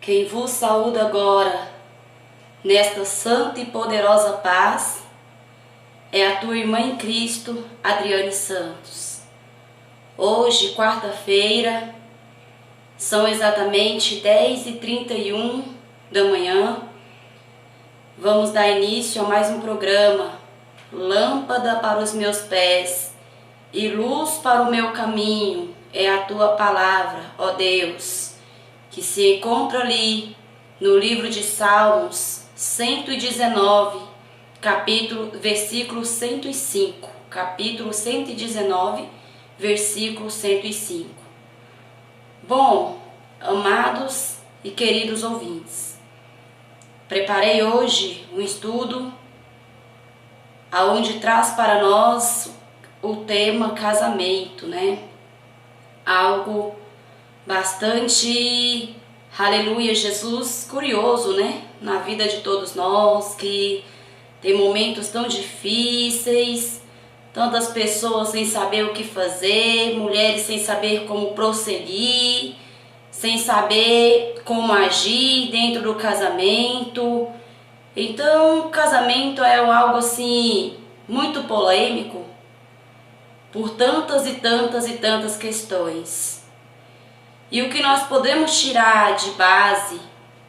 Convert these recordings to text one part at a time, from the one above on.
Quem vos saúda agora, nesta santa e poderosa paz, é a tua irmã em Cristo, Adriane Santos. Hoje, quarta-feira, são exatamente 10h31 da manhã. Vamos dar início a mais um programa, Lâmpada para os meus pés e luz para o meu caminho, é a tua palavra, ó Deus, que se encontra ali no livro de Salmos 119, versículo 105, capítulo 119, versículo 105. Bom, amados e queridos ouvintes, preparei hoje um estudo aonde traz para nós o tema casamento, né? Algo bastante, aleluia, Jesus, curioso, né? Na vida de todos nós, que tem momentos tão difíceis, tantas pessoas sem saber o que fazer, mulheres sem saber como prosseguir, sem saber como agir dentro do casamento. Então, o casamento é algo assim muito polêmico por tantas e tantas e tantas questões. E o que nós podemos tirar de base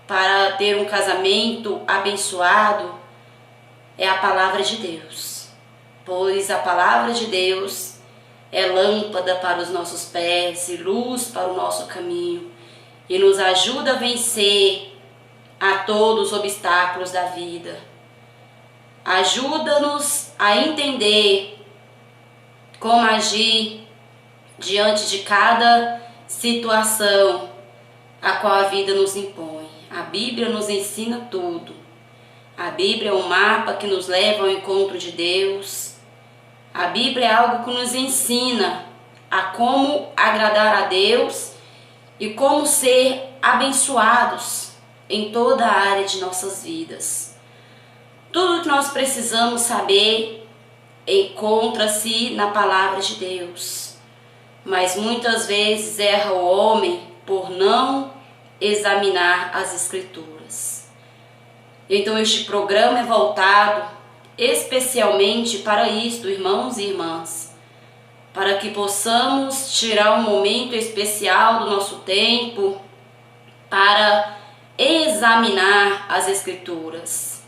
para ter um casamento abençoado é a palavra de Deus. Pois a palavra de Deus é lâmpada para os nossos pés e luz para o nosso caminho e nos ajuda a vencer a todos os obstáculos da vida. Ajuda-nos a entender como agir diante de cada situação a qual a vida nos impõe. A Bíblia nos ensina tudo. A Bíblia é um mapa que nos leva ao encontro de Deus. A Bíblia é algo que nos ensina a como agradar a Deus e como ser abençoados em toda a área de nossas vidas. Tudo que nós precisamos saber encontra-se na palavra de Deus. Mas muitas vezes erra o homem por não examinar as Escrituras. Então este programa é voltado especialmente para isto, irmãos e irmãs, para que possamos tirar um momento especial do nosso tempo para examinar as Escrituras.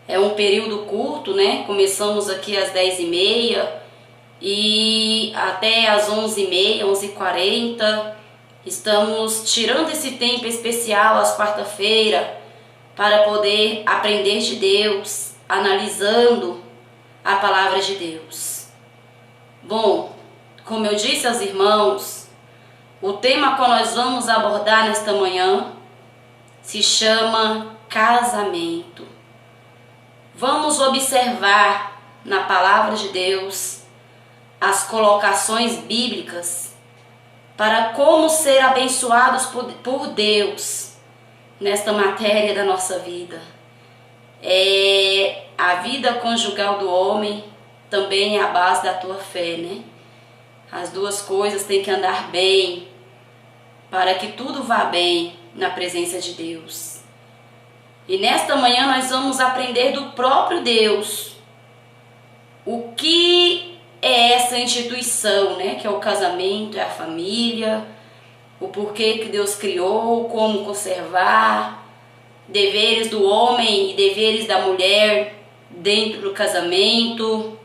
É um período curto, né? Começamos aqui às 10h30 e até às 11h30, 11h40. Estamos tirando esse tempo especial às quarta-feiras para poder aprender de Deus, analisando a palavra de Deus. Bom, como eu disse aos irmãos, o tema que nós vamos abordar nesta manhã se chama casamento. Vamos observar na palavra de Deus as colocações bíblicas para como ser abençoados por Deus nesta matéria da nossa vida. A vida conjugal do homem também é a base da tua fé, né? As duas coisas têm que andar bem para que tudo vá bem na presença de Deus. E nesta manhã nós vamos aprender do próprio Deus o que é essa instituição, né? Que é o casamento, é a família, o porquê que Deus criou, como conservar, deveres do homem e deveres da mulher dentro do casamento,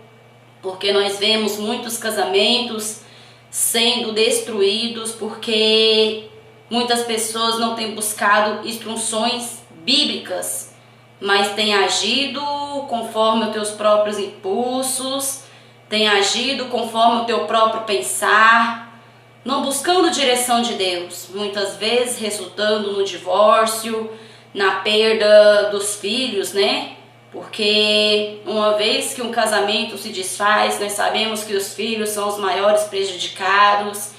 porque nós vemos muitos casamentos sendo destruídos porque muitas pessoas não têm buscado instruções bíblicas, mas têm agido conforme os teus próprios impulsos, têm agido conforme o teu próprio pensar, não buscando direção de Deus, muitas vezes resultando no divórcio, na perda dos filhos, né? Porque uma vez que um casamento se desfaz, nós sabemos que os filhos são os maiores prejudicados.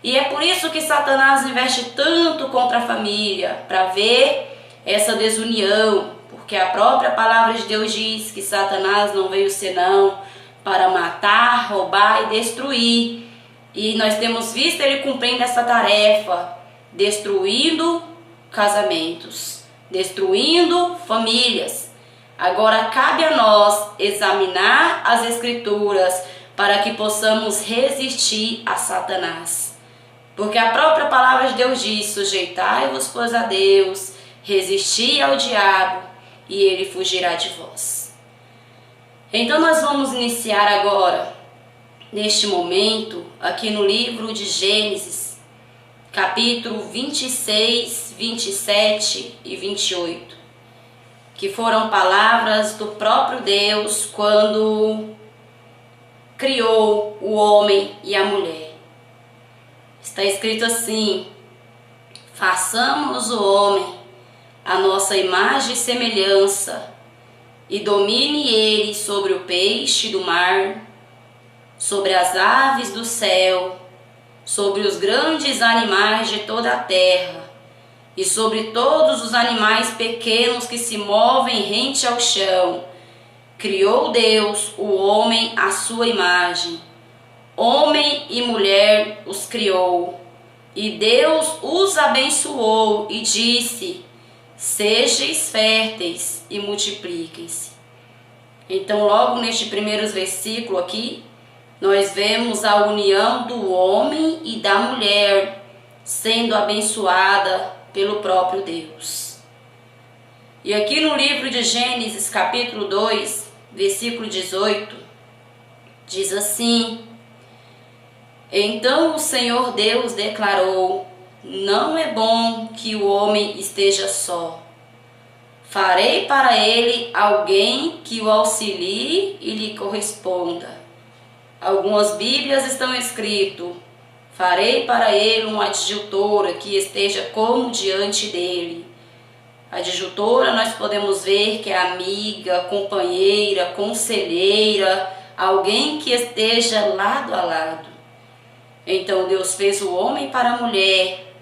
E é por isso que Satanás investe tanto contra a família, para ver essa desunião, porque a própria palavra de Deus diz que Satanás não veio senão para matar, roubar e destruir. E nós temos visto ele cumprindo essa tarefa, destruindo casamentos, destruindo famílias. Agora cabe a nós examinar as Escrituras para que possamos resistir a Satanás. Porque a própria palavra de Deus diz: sujeitai-vos, pois, a Deus, resisti ao diabo e ele fugirá de vós. Então nós vamos iniciar agora, neste momento, aqui no livro de Gênesis, capítulo 26, 27 e 28, que foram palavras do próprio Deus quando criou o homem e a mulher. Está escrito assim: façamos o homem a nossa imagem e semelhança, e domine ele sobre o peixe do mar, sobre as aves do céu, sobre os grandes animais de toda a terra, e sobre todos os animais pequenos que se movem rente ao chão. Criou Deus o homem à sua imagem. Homem e mulher os criou. E Deus os abençoou e disse: sejais férteis e multipliquem-se. Então, logo neste primeiro versículo aqui, nós vemos a união do homem e da mulher sendo abençoada pelo próprio Deus. E aqui no livro de Gênesis, capítulo 2, versículo 18, diz assim: então o Senhor Deus declarou: não é bom que o homem esteja só. Farei para ele alguém que o auxilie e lhe corresponda. Algumas Bíblias estão escrito: farei para ele uma adjutora que esteja como diante dele. Adjutora nós podemos ver que é amiga, companheira, conselheira, alguém que esteja lado a lado. Então Deus fez o homem para a mulher,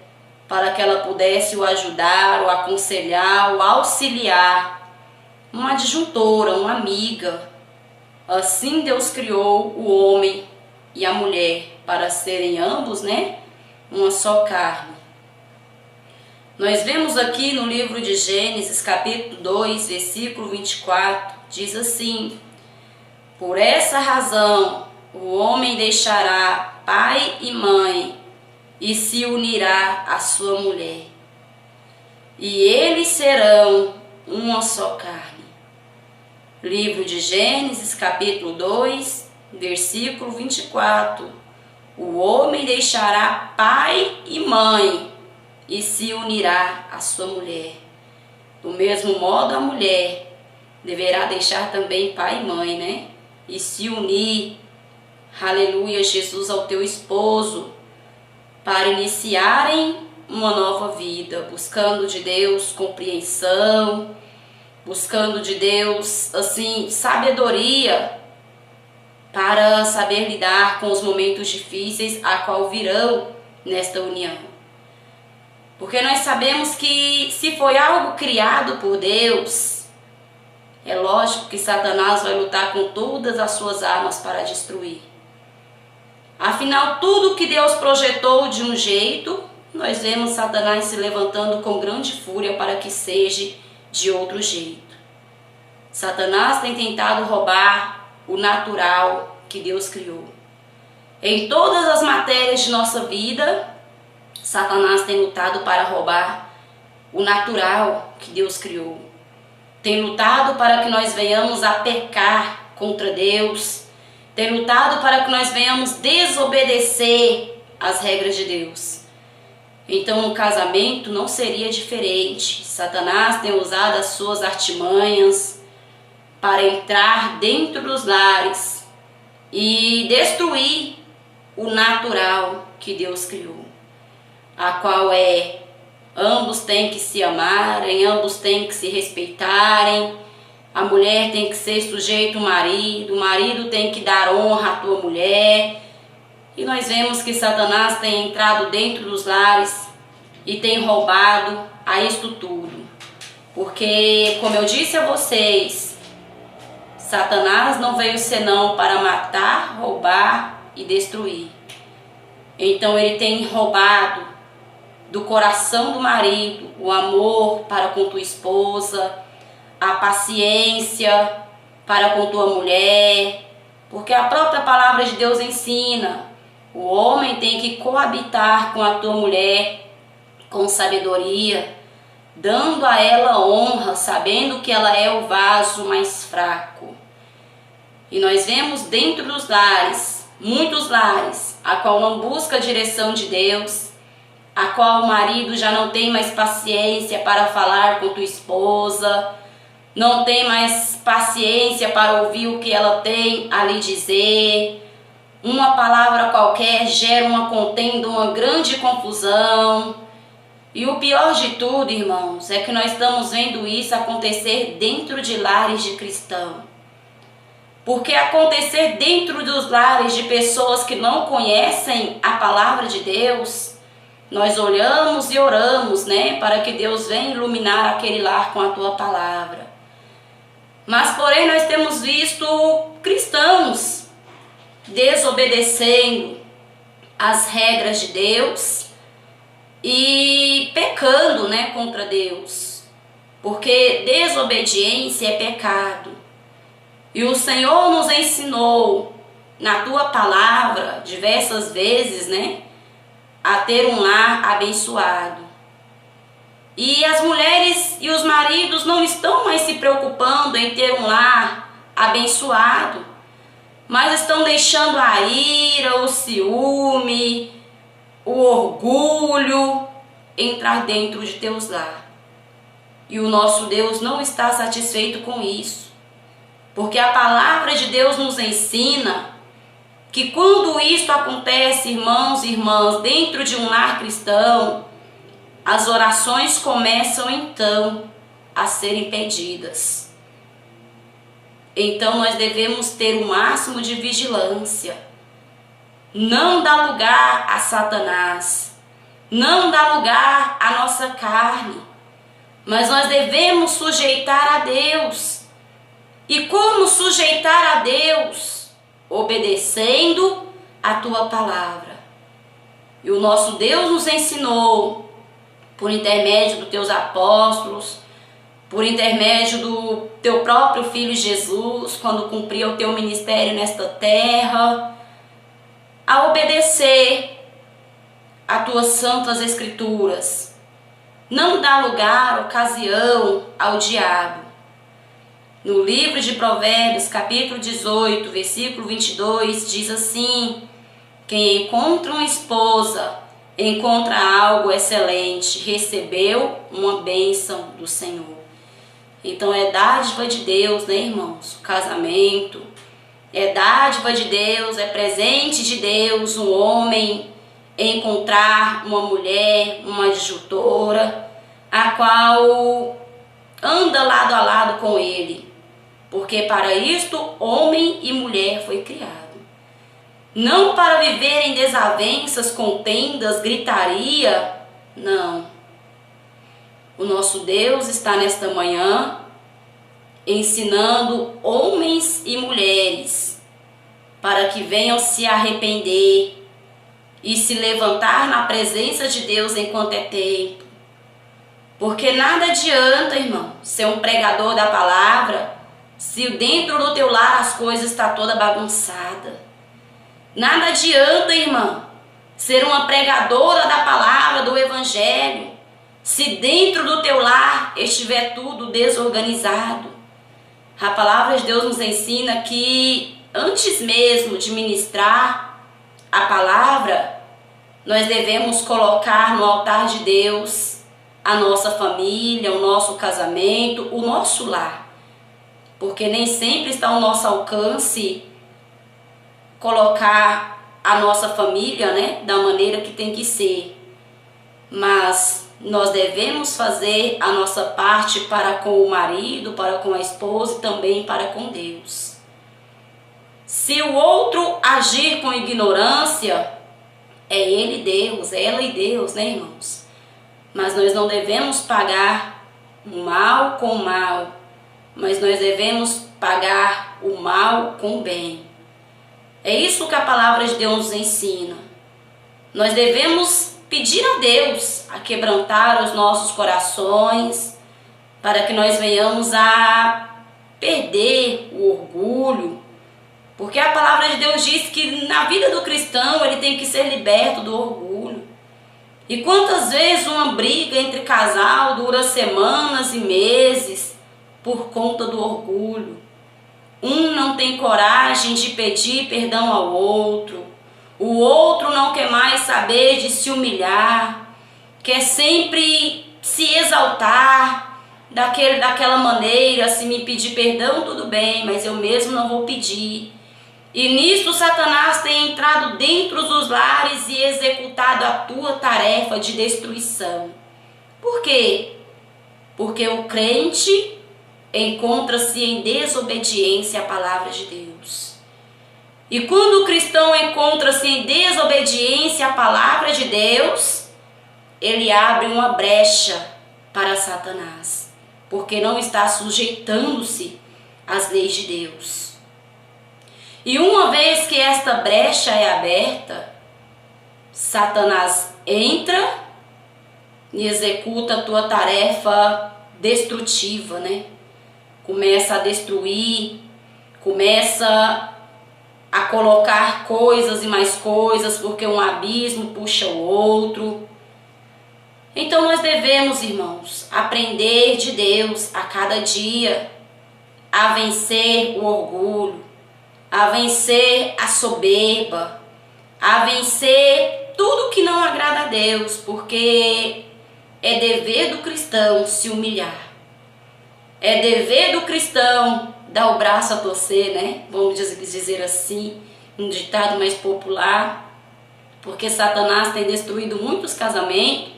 para que ela pudesse o ajudar, o aconselhar, o auxiliar. Uma adjutora, uma amiga. Assim Deus criou o homem e a mulher para serem ambos, uma só carne. Nós vemos aqui no livro de Gênesis, capítulo 2, versículo 24, diz assim: por essa razão o homem deixará pai e mãe e se unirá à sua mulher, e eles serão uma só carne. Livro de Gênesis, capítulo 2, versículo 24. O homem deixará pai e mãe e se unirá à sua mulher. Do mesmo modo, a mulher deverá deixar também pai e mãe, e se unir, aleluia, Jesus, ao teu esposo, para iniciarem uma nova vida, buscando de Deus compreensão, buscando de Deus, assim, sabedoria para saber lidar com os momentos difíceis a qual virão nesta união. Porque nós sabemos que se foi algo criado por Deus, é lógico que Satanás vai lutar com todas as suas armas para destruir. Afinal, tudo que Deus projetou de um jeito, nós vemos Satanás se levantando com grande fúria para que seja de outro jeito. Satanás tem tentado roubar o natural que Deus criou. Em todas as matérias de nossa vida, Satanás tem lutado para roubar o natural que Deus criou. Tem lutado para que nós venhamos a pecar contra Deus. Tem lutado para que nós venhamos desobedecer às regras de Deus. Então, no casamento não seria diferente. Satanás tem usado as suas artimanhas para entrar dentro dos lares e destruir o natural que Deus criou, a qual é: ambos têm que se amarem, ambos têm que se respeitarem, a mulher tem que ser sujeita ao marido, o marido tem que dar honra à tua mulher. E nós vemos que Satanás tem entrado dentro dos lares e tem roubado a isto tudo. Porque, como eu disse a vocês, Satanás não veio senão para matar, roubar e destruir. Então ele tem roubado do coração do marido, o amor para com tua esposa, a paciência para com tua mulher, porque a própria palavra de Deus ensina: o homem tem que coabitar com a tua mulher com sabedoria, dando a ela honra, sabendo que ela é o vaso mais fraco. E nós vemos dentro dos lares, muitos lares, a qual não busca a direção de Deus, a qual o marido já não tem mais paciência para falar com tua esposa, não tem mais paciência para ouvir o que ela tem a lhe dizer. Uma palavra qualquer gera uma contenda, uma grande confusão. E o pior de tudo, irmãos, é que nós estamos vendo isso acontecer dentro de lares de cristãos. Porque acontecer dentro dos lares de pessoas que não conhecem a palavra de Deus, nós olhamos e oramos, né, para que Deus venha iluminar aquele lar com a tua palavra. Mas, porém, nós temos visto cristãos desobedecendo as regras de Deus e pecando, né, contra Deus. Porque desobediência é pecado. E o Senhor nos ensinou na tua palavra diversas vezes, né, a ter um lar abençoado. E as mulheres e os maridos não estão mais se preocupando em ter um lar abençoado, mas estão deixando a ira, o ciúme, o orgulho entrar dentro de teus lares. E o nosso Deus não está satisfeito com isso, porque a palavra de Deus nos ensina que quando isso acontece, irmãos e irmãs, dentro de um lar cristão, as orações começam então a serem pedidas. Então nós devemos ter o máximo de vigilância. Não dar lugar a Satanás. Não dar lugar à nossa carne. Mas nós devemos sujeitar a Deus. E como sujeitar a Deus? Obedecendo a tua palavra. E o nosso Deus nos ensinou, por intermédio dos teus apóstolos, por intermédio do teu próprio Filho Jesus, quando cumpria o teu ministério nesta terra, a obedecer a tuas santas escrituras. Não dá lugar, ocasião ao diabo. No livro de Provérbios, capítulo 18, versículo 22, diz assim: quem encontra uma esposa, encontra algo excelente, recebeu uma bênção do Senhor. Então é dádiva de Deus, né, irmãos? O casamento é dádiva de Deus, é presente de Deus um homem encontrar uma mulher, uma adjutora, a qual anda lado a lado com ele. Porque para isto homem e mulher foi criado. Não para viver em desavenças, contendas, gritaria, não. O nosso Deus está nesta manhã ensinando homens e mulheres para que venham se arrepender e se levantar na presença de Deus enquanto é tempo. Porque nada adianta, irmão, ser um pregador da palavra se dentro do teu lar as coisas estão toda bagunçada. Nada adianta, irmã, ser uma pregadora da palavra, do evangelho, se dentro do teu lar estiver tudo desorganizado. A palavra de Deus nos ensina que antes mesmo de ministrar a palavra, nós devemos colocar no altar de Deus a nossa família, o nosso casamento, o nosso lar. Porque nem sempre está ao nosso alcance colocar a nossa família, né, da maneira que tem que ser. Mas nós devemos fazer a nossa parte para com o marido, para com a esposa e também para com Deus. Se o outro agir com ignorância, é ele Deus, é ela e Deus, né, irmãos? Mas nós não devemos pagar o mal com o mal, mas nós devemos pagar o mal com o bem. É isso que a palavra de Deus nos ensina. Nós devemos pedir a Deus a quebrantar os nossos corações, para que nós venhamos a perder o orgulho, porque a palavra de Deus diz que na vida do cristão ele tem que ser liberto do orgulho. E quantas vezes uma briga entre casal dura semanas e meses por conta do orgulho? Um não tem coragem de pedir perdão ao outro, o outro não quer mais saber de se humilhar, quer sempre se exaltar daquela maneira. Se me pedir perdão, tudo bem, mas eu mesmo não vou pedir. E nisso Satanás tem entrado dentro dos lares e executado a tua tarefa de destruição. Por quê? Porque o crente encontra-se em desobediência à palavra de Deus. E quando o cristão encontra-se em desobediência à palavra de Deus, ele abre uma brecha para Satanás, porque não está sujeitando-se às leis de Deus. E uma vez que esta brecha é aberta, Satanás entra e executa a tua tarefa destrutiva, né? Começa a destruir, começa a colocar coisas e mais coisas, porque um abismo puxa o outro. Então nós devemos, irmãos, aprender de Deus a cada dia a vencer o orgulho, a vencer a soberba, a vencer tudo que não agrada a Deus, porque é dever do cristão se humilhar. É dever do cristão dar o braço a torcer, né? Vamos dizer assim, um ditado mais popular, porque Satanás tem destruído muitos casamentos,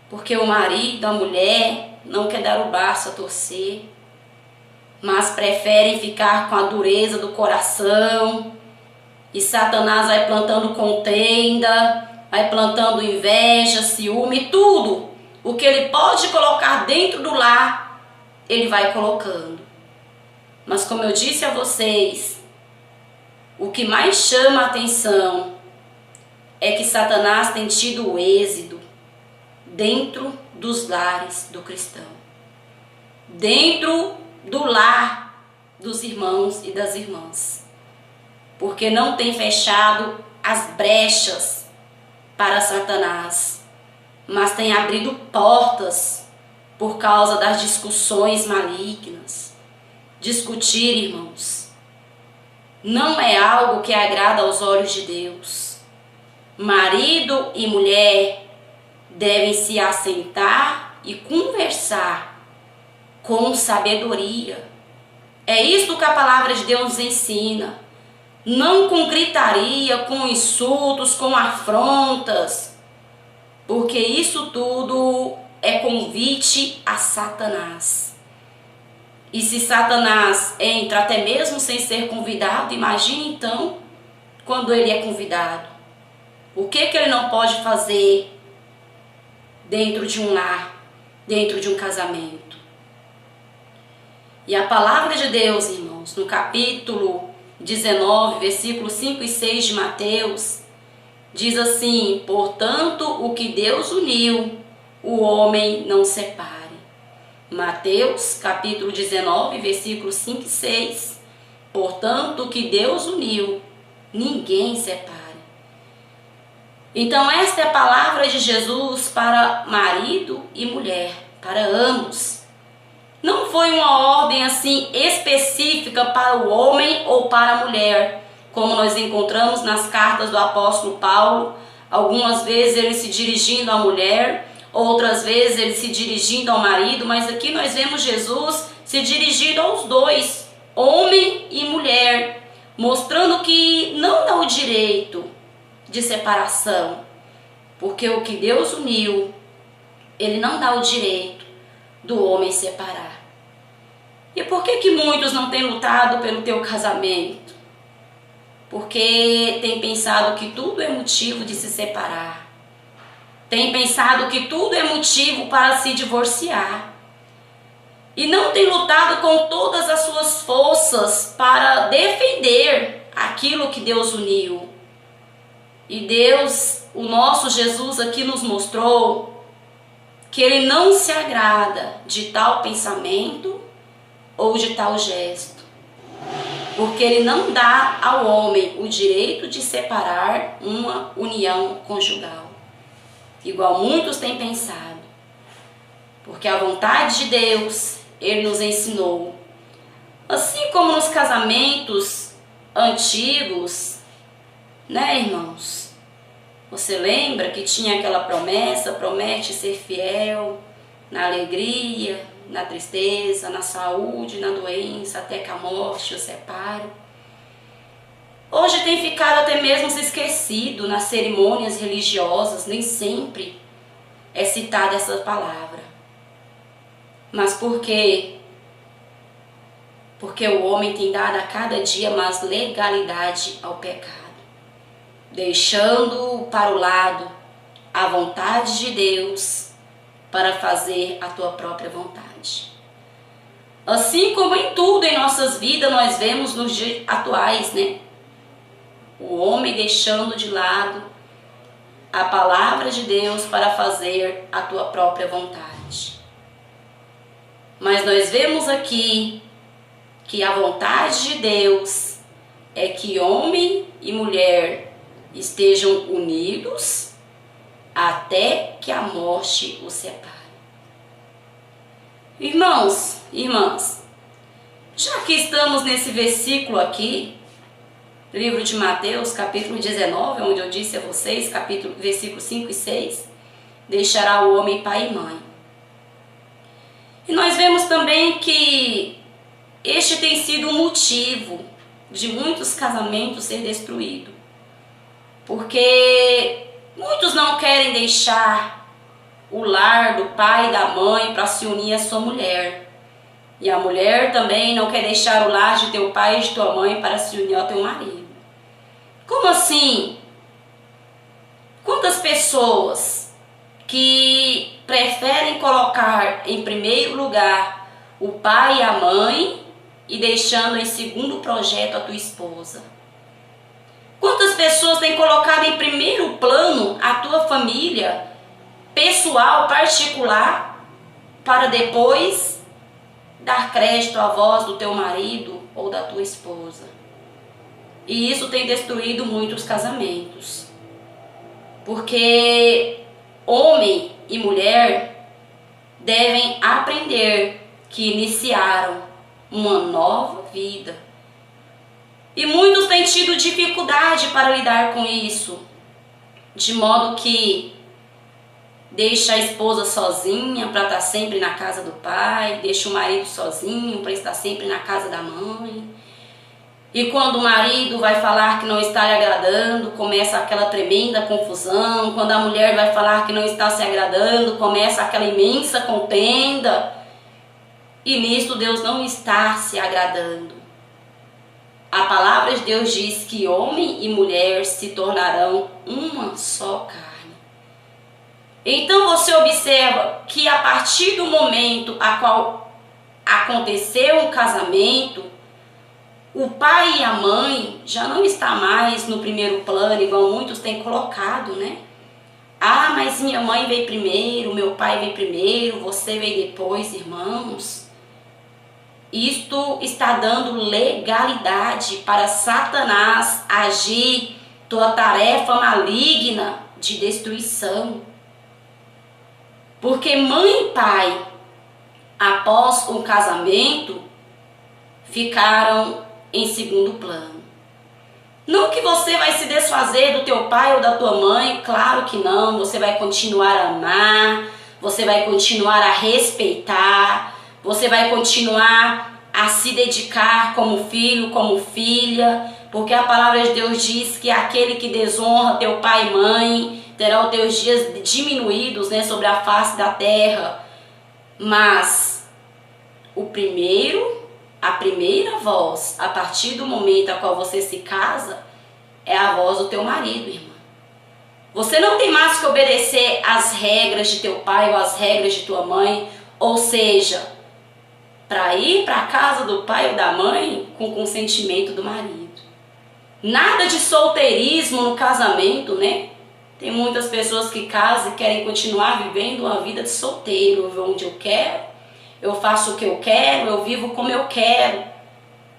porque o marido, a mulher, não quer dar o braço a torcer, mas preferem ficar com a dureza do coração. E Satanás vai plantando contenda, vai plantando inveja, ciúme, tudo o que ele pode colocar dentro do lar, ele vai colocando. Mas como eu disse a vocês, o que mais chama a atenção é que Satanás tem tido o êxito dentro dos lares do cristão, dentro do lar dos irmãos e das irmãs, porque não tem fechado as brechas para Satanás, mas tem abrido portas por causa das discussões malignas. Discutir, irmãos, não é algo que agrada aos olhos de Deus. Marido e mulher devem se assentar e conversar com sabedoria. É isso que a palavra de Deus nos ensina. Não com gritaria, com insultos, com afrontas, porque isso tudo é convite a Satanás. E se Satanás entra até mesmo sem ser convidado, imagine então quando ele é convidado. O que ele não pode fazer dentro de um lar, dentro de um casamento? E a palavra de Deus, irmãos, no capítulo 19, versículos 5 e 6 de Mateus, diz assim: portanto, o que Deus uniu, o homem não separe. Mateus, capítulo 19, versículos 5 e 6. Portanto, o que Deus uniu, ninguém separe. Então, esta é a palavra de Jesus para marido e mulher, para ambos. Não foi uma ordem assim específica para o homem ou para a mulher, como nós encontramos nas cartas do apóstolo Paulo, algumas vezes ele se dirigindo à mulher, outras vezes ele se dirigindo ao marido, mas aqui nós vemos Jesus se dirigindo aos dois, homem e mulher, mostrando que não dá o direito de separação, porque o que Deus uniu, ele não dá o direito do homem separar. E por que muitos não têm lutado pelo teu casamento? Porque tem pensado que tudo é motivo de se separar. Tem pensado que tudo é motivo para se divorciar. E não tem lutado com todas as suas forças para defender aquilo que Deus uniu. E Deus, o nosso Jesus aqui nos mostrou que Ele não se agrada de tal pensamento ou de tal gesto, porque Ele não dá ao homem o direito de separar uma união conjugal, igual muitos têm pensado, porque a vontade de Deus, Ele nos ensinou, assim como nos casamentos antigos, né, irmãos? Você lembra que tinha aquela promessa, promete ser fiel na alegria, na tristeza, na saúde, na doença, até que a morte o separe. Hoje tem ficado até mesmo se esquecido nas cerimônias religiosas, nem sempre é citada essa palavra. Mas por quê? Porque o homem tem dado a cada dia mais legalidade ao pecado, deixando para o lado a vontade de Deus para fazer a tua própria vontade. Assim como em tudo em nossas vidas nós vemos nos dias atuais, né? O homem deixando de lado a palavra de Deus para fazer a tua própria vontade. Mas nós vemos aqui que a vontade de Deus é que homem e mulher estejam unidos até que a morte os separe. Irmãos, irmãs, já que estamos nesse versículo aqui, livro de Mateus, capítulo 19, onde eu disse a vocês, versículos 5 e 6, deixará o homem pai e mãe. E nós vemos também que este tem sido o motivo de muitos casamentos ser destruídos. Porque muitos não querem deixar o lar do pai e da mãe para se unir à sua mulher. E a mulher também não quer deixar o lar de teu pai e de tua mãe para se unir ao teu marido. Como assim? Quantas pessoas que preferem colocar em primeiro lugar o pai e a mãe e deixando em segundo projeto a tua esposa? Quantas pessoas têm colocado em primeiro plano a tua família pessoal, particular, para depois dar crédito à voz do teu marido ou da tua esposa? E isso tem destruído muitos casamentos. Porque homem e mulher devem aprender que iniciaram uma nova vida. E muitos têm tido dificuldade para lidar com isso, de modo que deixa a esposa sozinha para estar sempre na casa do pai, deixa o marido sozinho para estar sempre na casa da mãe. E quando o marido vai falar que não está lhe agradando, começa aquela tremenda confusão. Quando a mulher vai falar que não está se agradando, começa aquela imensa contenda. E nisto Deus não está se agradando. A palavra de Deus diz que homem e mulher se tornarão uma só carne. Então você observa que a partir do momento a qual aconteceu um casamento, o pai e a mãe já não está mais no primeiro plano, igual muitos têm colocado, né? Ah, mas minha mãe veio primeiro, meu pai veio primeiro, você veio depois, irmãos. Isto está dando legalidade para Satanás agir tua tarefa maligna de destruição. Porque mãe e pai, após o casamento, ficaram em segundo plano. Não que você vai se desfazer do teu pai ou da tua mãe, claro que não. Você vai continuar a amar, você vai continuar a respeitar, você vai continuar a se dedicar como filho, como filha, porque a palavra de Deus diz que aquele que desonra teu pai e mãe terá os teus dias diminuídos, né, sobre a face da terra. Mas a primeira voz, a partir do momento a qual você se casa, é a voz do teu marido, irmã. Você não tem mais que obedecer às regras de teu pai ou às regras de tua mãe, ou seja, para ir para a casa do pai ou da mãe com consentimento do marido. Nada de solteirismo no casamento, né? Tem muitas pessoas que casam e querem continuar vivendo uma vida de solteiro. Eu vou onde eu quero, eu faço o que eu quero, eu vivo como eu quero.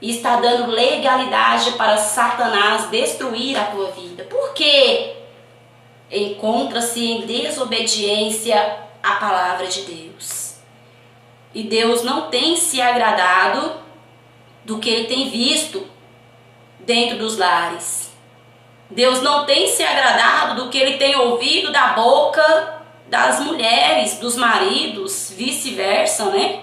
E está dando legalidade para Satanás destruir a tua vida. Por quê? Encontra-se em desobediência à palavra de Deus. E Deus não tem se agradado do que Ele tem visto dentro dos lares. Deus não tem se agradado do que Ele tem ouvido da boca das mulheres, dos maridos, vice-versa, né?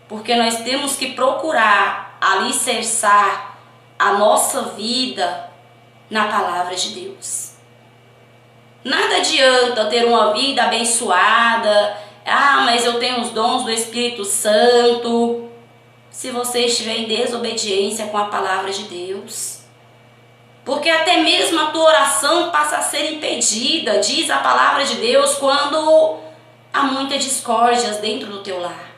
Porque nós temos que procurar alicerçar a nossa vida na palavra de Deus. Nada adianta ter uma vida abençoada, mas eu tenho os dons do Espírito Santo, se você estiver em desobediência com a palavra de Deus. Porque até mesmo a tua oração passa a ser impedida, diz a palavra de Deus, quando há muitas discórdias dentro do teu lar.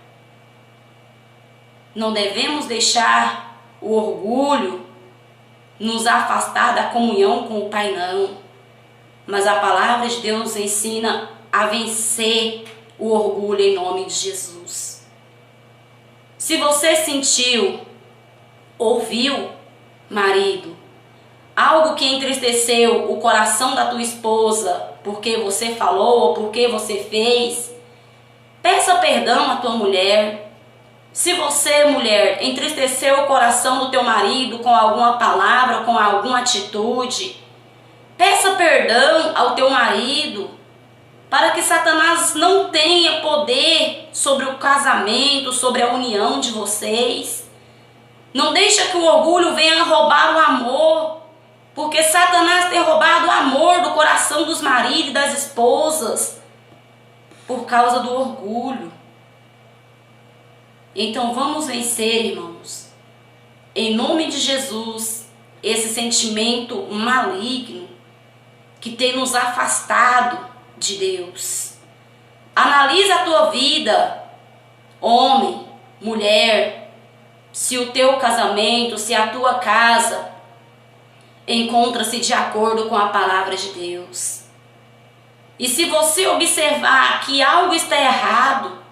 Não devemos deixar o orgulho nos afastar da comunhão com o Pai, não. Mas a palavra de Deus nos ensina a vencer o orgulho em nome de Jesus. Se você sentiu, ouviu, marido, algo que entristeceu o coração da tua esposa, porque você falou ou porque você fez, peça perdão à tua mulher. Se você, mulher, entristeceu o coração do teu marido com alguma palavra, com alguma atitude, peça perdão ao teu marido, para que Satanás não tenha poder sobre o casamento, sobre a união de vocês. Não deixa que o orgulho venha roubar o amor, porque Satanás tem roubado o amor do coração dos maridos e das esposas por causa do orgulho. Então vamos vencer, irmãos, em nome de Jesus, esse sentimento maligno que tem nos afastado de Deus. Analisa a tua vida, homem, mulher, se o teu casamento, se a tua casa encontra-se de acordo com a palavra de Deus. E se você observar que algo está errado,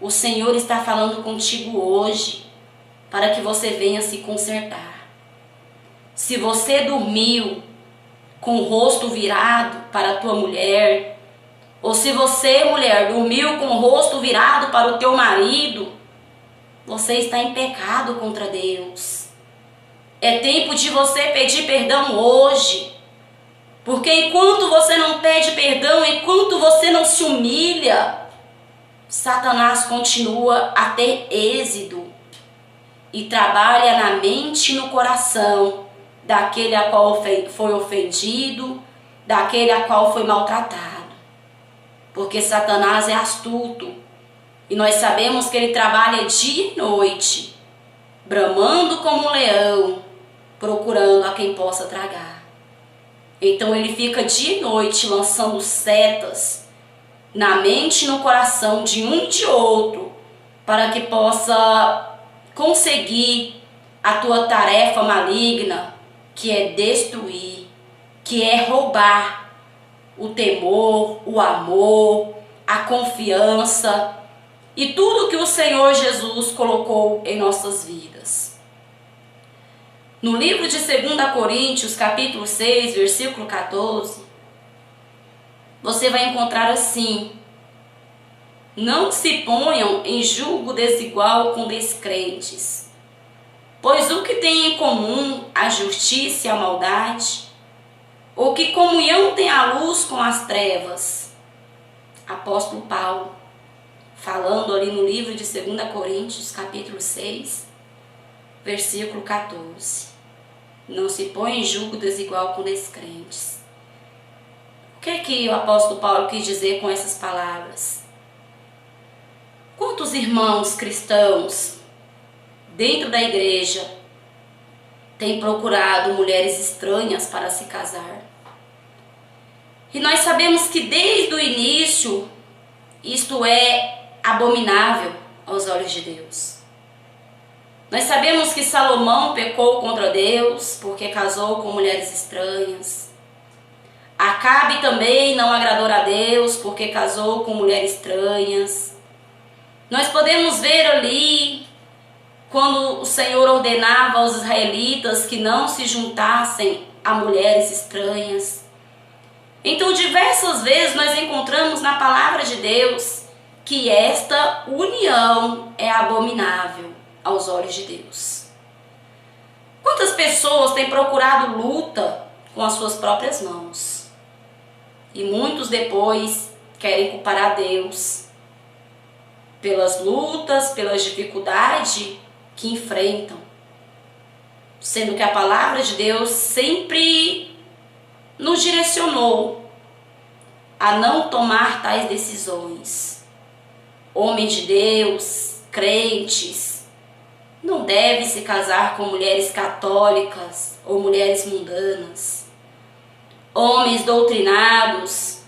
o Senhor está falando contigo hoje para que você venha se consertar. Se você dormiu com o rosto virado para a tua mulher, ou se você, mulher, dormiu com o rosto virado para o teu marido, você está em pecado contra Deus. É tempo de você pedir perdão hoje, porque enquanto você não pede perdão, enquanto você não se humilha, Satanás continua a ter êxito e trabalha na mente e no coração daquele a qual foi ofendido, daquele a qual foi maltratado. Porque Satanás é astuto e nós sabemos que ele trabalha dia e noite, bramando como um leão, procurando a quem possa tragar. Então ele fica dia e noite lançando setas na mente e no coração de um e de outro, para que possa conseguir a tua tarefa maligna, que é destruir, que é roubar o temor, o amor, a confiança e tudo que o Senhor Jesus colocou em nossas vidas. No livro de 2 Coríntios, capítulo 6, versículo 14, você vai encontrar assim: não se ponham em julgo desigual com descrentes, pois o que tem em comum a justiça e a maldade? Ou que comunhão tem a luz com as trevas? Apóstolo Paulo, falando ali no livro de 2 Coríntios, capítulo 6, versículo 14. Não se põe em julgo desigual com descrentes. O que é que o apóstolo Paulo quis dizer com essas palavras? Quantos irmãos cristãos dentro da igreja têm procurado mulheres estranhas para se casar? E nós sabemos que desde o início isto é abominável aos olhos de Deus. Nós sabemos que Salomão pecou contra Deus porque casou com mulheres estranhas. Acabe também não agradou a Deus porque casou com mulheres estranhas. Nós podemos ver ali quando o Senhor ordenava aos israelitas que não se juntassem a mulheres estranhas. Então, diversas vezes nós encontramos na palavra de Deus que esta união é abominável aos olhos de Deus. Quantas pessoas têm procurado luta com as suas próprias mãos? E muitos depois querem culpar a Deus pelas lutas, pelas dificuldades que enfrentam. Sendo que a palavra de Deus sempre nos direcionou a não tomar tais decisões. Homens de Deus, crentes, não devem se casar com mulheres católicas ou mulheres mundanas. Homens doutrinados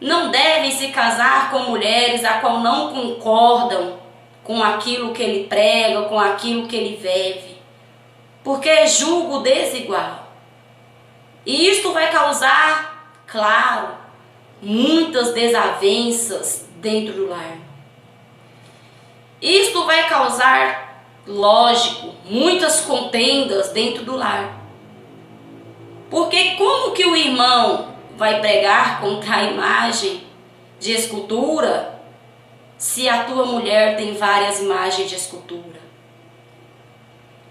não devem se casar com mulheres a qual não concordam com aquilo que ele prega, com aquilo que ele vive, porque é julgo desigual. E isto vai causar, claro, muitas desavenças dentro do lar. Isto vai causar, lógico, muitas contendas dentro do lar. Porque como que o irmão vai pregar contra a imagem de escultura se a tua mulher tem várias imagens de escultura?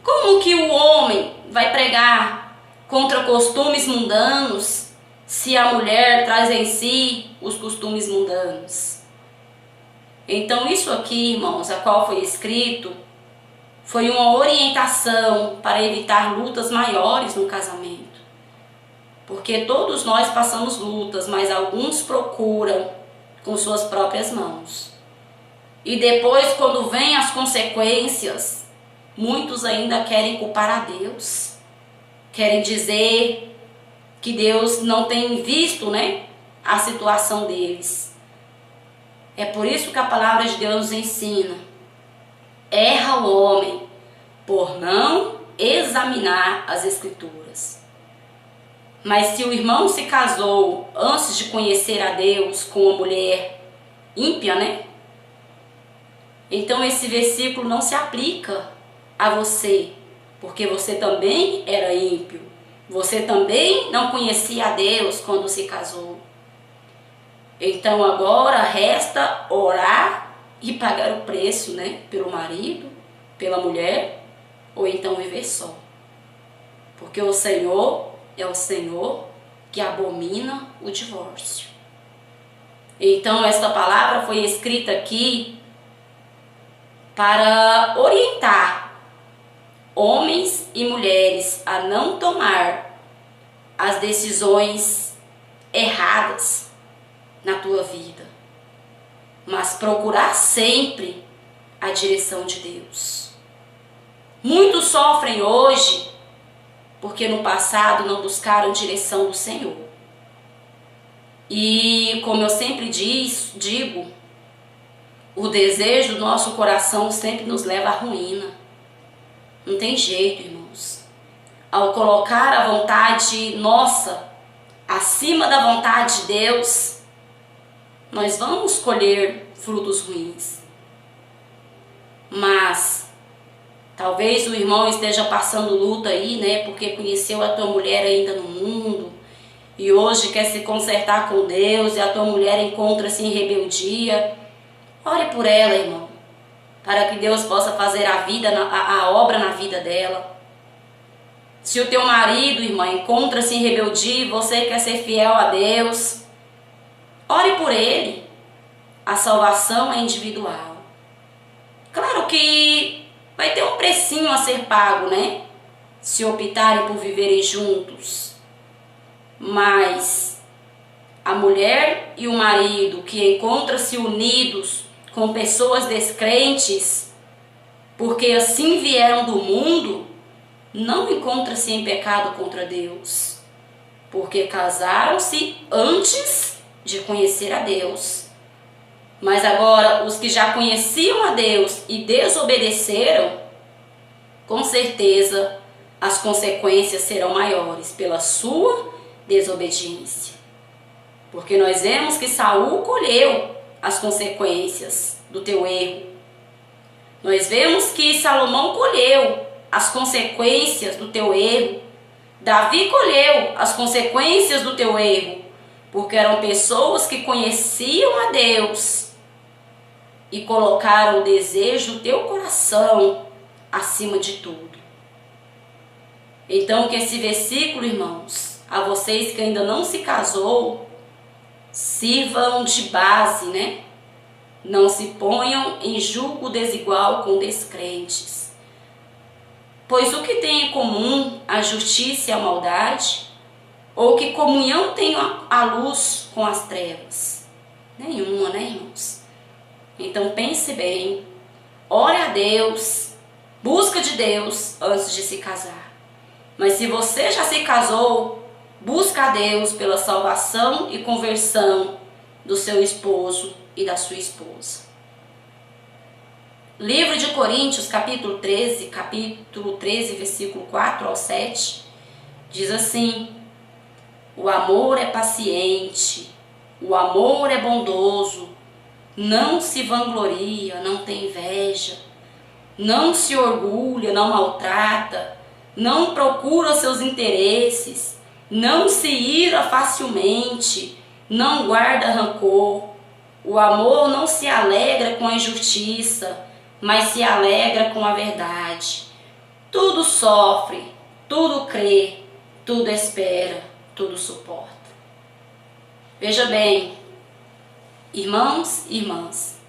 Como que o homem vai pregar contra costumes mundanos se a mulher traz em si os costumes mundanos? Então isso aqui, irmãos, a qual foi escrito, foi uma orientação para evitar lutas maiores no casamento. Porque todos nós passamos lutas, mas alguns procuram com suas próprias mãos. E depois, quando vêm as consequências, muitos ainda querem culpar a Deus. Querem dizer que Deus não tem visto, a situação deles. É por isso que a palavra de Deus nos ensina. Erra o homem por não examinar as Escrituras. Mas se o irmão se casou antes de conhecer a Deus com uma mulher ímpia, então esse versículo não se aplica a você, porque você também era ímpio. Você também não conhecia a Deus quando se casou. Então agora resta orar e pagar o preço, pelo marido, pela mulher, ou então viver só. Porque o Senhor é o Senhor que abomina o divórcio. Então esta palavra foi escrita aqui para orientar homens e mulheres a não tomar as decisões erradas na tua vida, mas procurar sempre a direção de Deus. Muitos sofrem hoje porque no passado não buscaram direção do Senhor. E como eu sempre digo, o desejo do nosso coração sempre nos leva à ruína. Não tem jeito, irmãos. Ao colocar a vontade nossa acima da vontade de Deus, nós vamos colher frutos ruins. Mas talvez o irmão esteja passando luta aí, porque conheceu a tua mulher ainda no mundo e hoje quer se consertar com Deus e a tua mulher encontra-se em rebeldia. Ore por ela, irmão, para que Deus possa fazer a obra na vida dela. Se o teu marido, irmã, encontra-se em rebeldia e você quer ser fiel a Deus, ore por ele. A salvação é individual. Claro que vai ter um precinho a ser pago, se optarem por viverem juntos. Mas a mulher e o marido que encontram-se unidos com pessoas descrentes, porque assim vieram do mundo, não encontram-se em pecado contra Deus, porque casaram-se antes de conhecer a Deus. Mas agora, os que já conheciam a Deus e desobedeceram, com certeza as consequências serão maiores pela sua desobediência. Porque nós vemos que Saul colheu as consequências do teu erro. Nós vemos que Salomão colheu as consequências do teu erro. Davi colheu as consequências do teu erro, porque eram pessoas que conheciam a Deus e colocaram o desejo do teu coração acima de tudo. Então que esse versículo, irmãos, a vocês que ainda não se casou, sirvam de base, né? Não se ponham em julgo desigual com descrentes. Pois o que tem em comum a justiça e a maldade? Ou que comunhão tem a luz com as trevas? Nenhuma, né, irmãos? Então pense bem, ore a Deus, busca de Deus antes de se casar. Mas se você já se casou, busca a Deus pela salvação e conversão do seu esposo e da sua esposa. Livro de Coríntios, capítulo 13, versículo 4 ao 7, diz assim: o amor é paciente, o amor é bondoso, não se vangloria, não tem inveja, não se orgulha, não maltrata, não procura seus interesses, não se ira facilmente, não guarda rancor. O amor não se alegra com a injustiça, mas se alegra com a verdade. Tudo sofre, tudo crê, tudo espera, tudo suporta. Veja bem, irmãos e irmãs,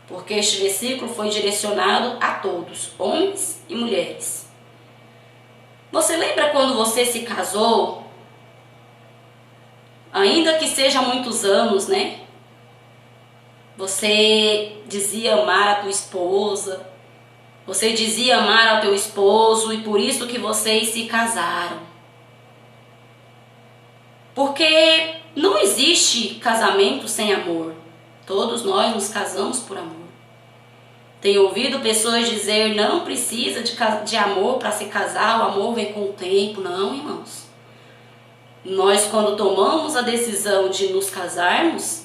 porque este versículo foi direcionado a todos, homens e mulheres. Você lembra quando você se casou? Ainda que seja há muitos anos, né? Você dizia amar a tua esposa, você dizia amar ao teu esposo e por isso que vocês se casaram. Porque não existe casamento sem amor. Todos nós nos casamos por amor. Tenho ouvido pessoas dizer, não precisa de amor para se casar, o amor vem com o tempo. Não, irmãos. Nós, quando tomamos a decisão de nos casarmos,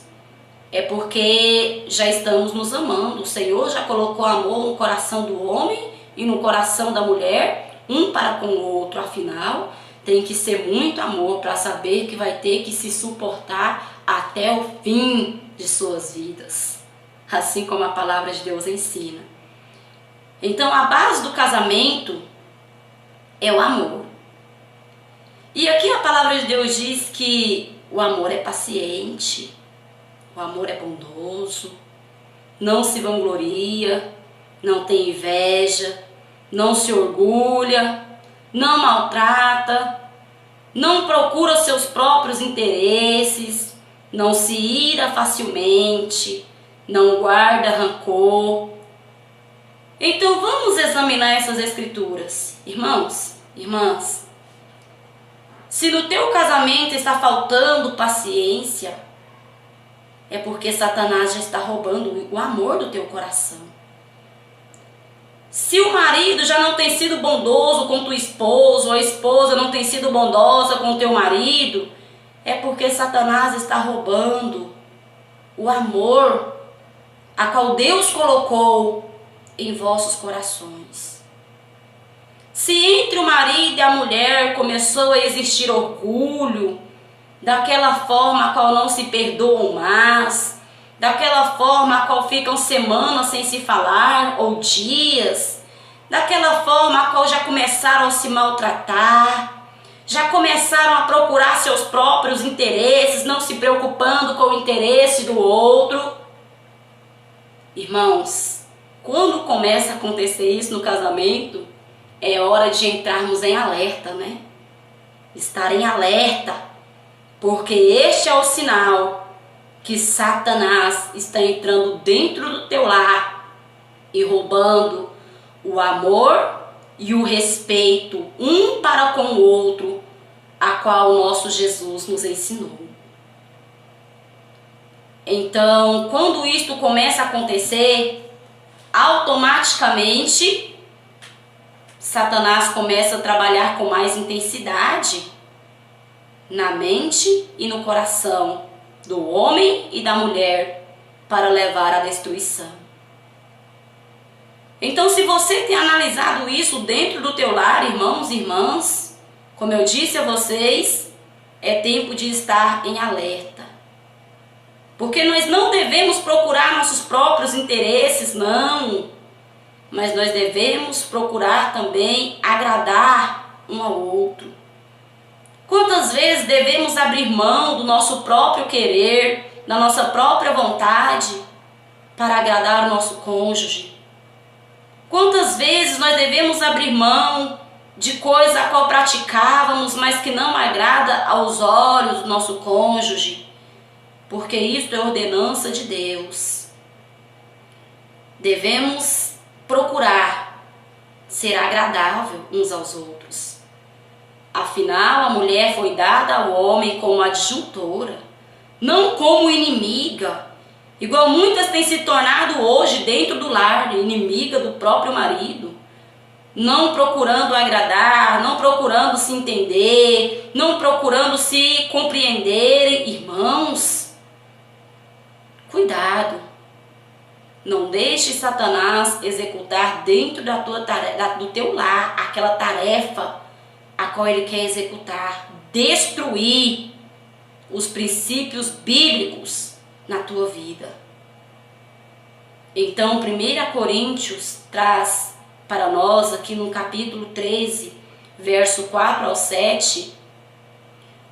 é porque já estamos nos amando. O Senhor já colocou amor no coração do homem e no coração da mulher, um para com o outro. Afinal, tem que ser muito amor para saber que vai ter que se suportar até o fim de suas vidas. Assim como a palavra de Deus ensina. Então, a base do casamento é o amor. E aqui a palavra de Deus diz que o amor é paciente, o amor é bondoso, não se vangloria, não tem inveja, não se orgulha, não maltrata, não procura seus próprios interesses, não se ira facilmente, não guarda rancor. Então vamos examinar essas escrituras. Irmãos, irmãs, se no teu casamento está faltando paciência, é porque Satanás já está roubando o amor do teu coração. Se o marido já não tem sido bondoso com tua esposa, ou a esposa não tem sido bondosa com o teu marido, é porque Satanás está roubando o amor a qual Deus colocou em vossos corações. Se entre o marido e a mulher começou a existir orgulho, daquela forma a qual não se perdoam mais, daquela forma a qual ficam semanas sem se falar, ou dias, daquela forma a qual já começaram a se maltratar, já começaram a procurar seus próprios interesses, não se preocupando com o interesse do outro. Irmãos, quando começa a acontecer isso no casamento, é hora de entrarmos em alerta, né? Estar em alerta, porque este é o sinal que Satanás está entrando dentro do teu lar e roubando o amor e o respeito um para com o outro, a qual o nosso Jesus nos ensinou. Então, quando isto começa a acontecer, automaticamente Satanás começa a trabalhar com mais intensidade na mente e no coração do homem e da mulher para levar à destruição. Então, se você tem analisado isso dentro do teu lar, irmãos e irmãs, como eu disse a vocês, é tempo de estar em alerta. Porque nós não devemos procurar nossos próprios interesses, não. Mas nós devemos procurar também agradar um ao outro. Quantas vezes devemos abrir mão do nosso próprio querer, da nossa própria vontade, para agradar o nosso cônjuge? Quantas vezes nós devemos abrir mão de coisa a qual praticávamos, mas que não agrada aos olhos do nosso cônjuge? Porque isso é ordenança de Deus. Devemos procurar ser agradável uns aos outros. Afinal, a mulher foi dada ao homem como adjutora, não como inimiga, igual muitas têm se tornado hoje dentro do lar, inimiga do próprio marido, não procurando agradar, não procurando se entender, não procurando se compreender. Irmãos, cuidado, não deixe Satanás executar dentro do teu lar aquela tarefa a qual ele quer executar, destruir os princípios bíblicos na tua vida. Então, 1 Coríntios traz para nós, aqui no capítulo 13, verso 4 ao 7,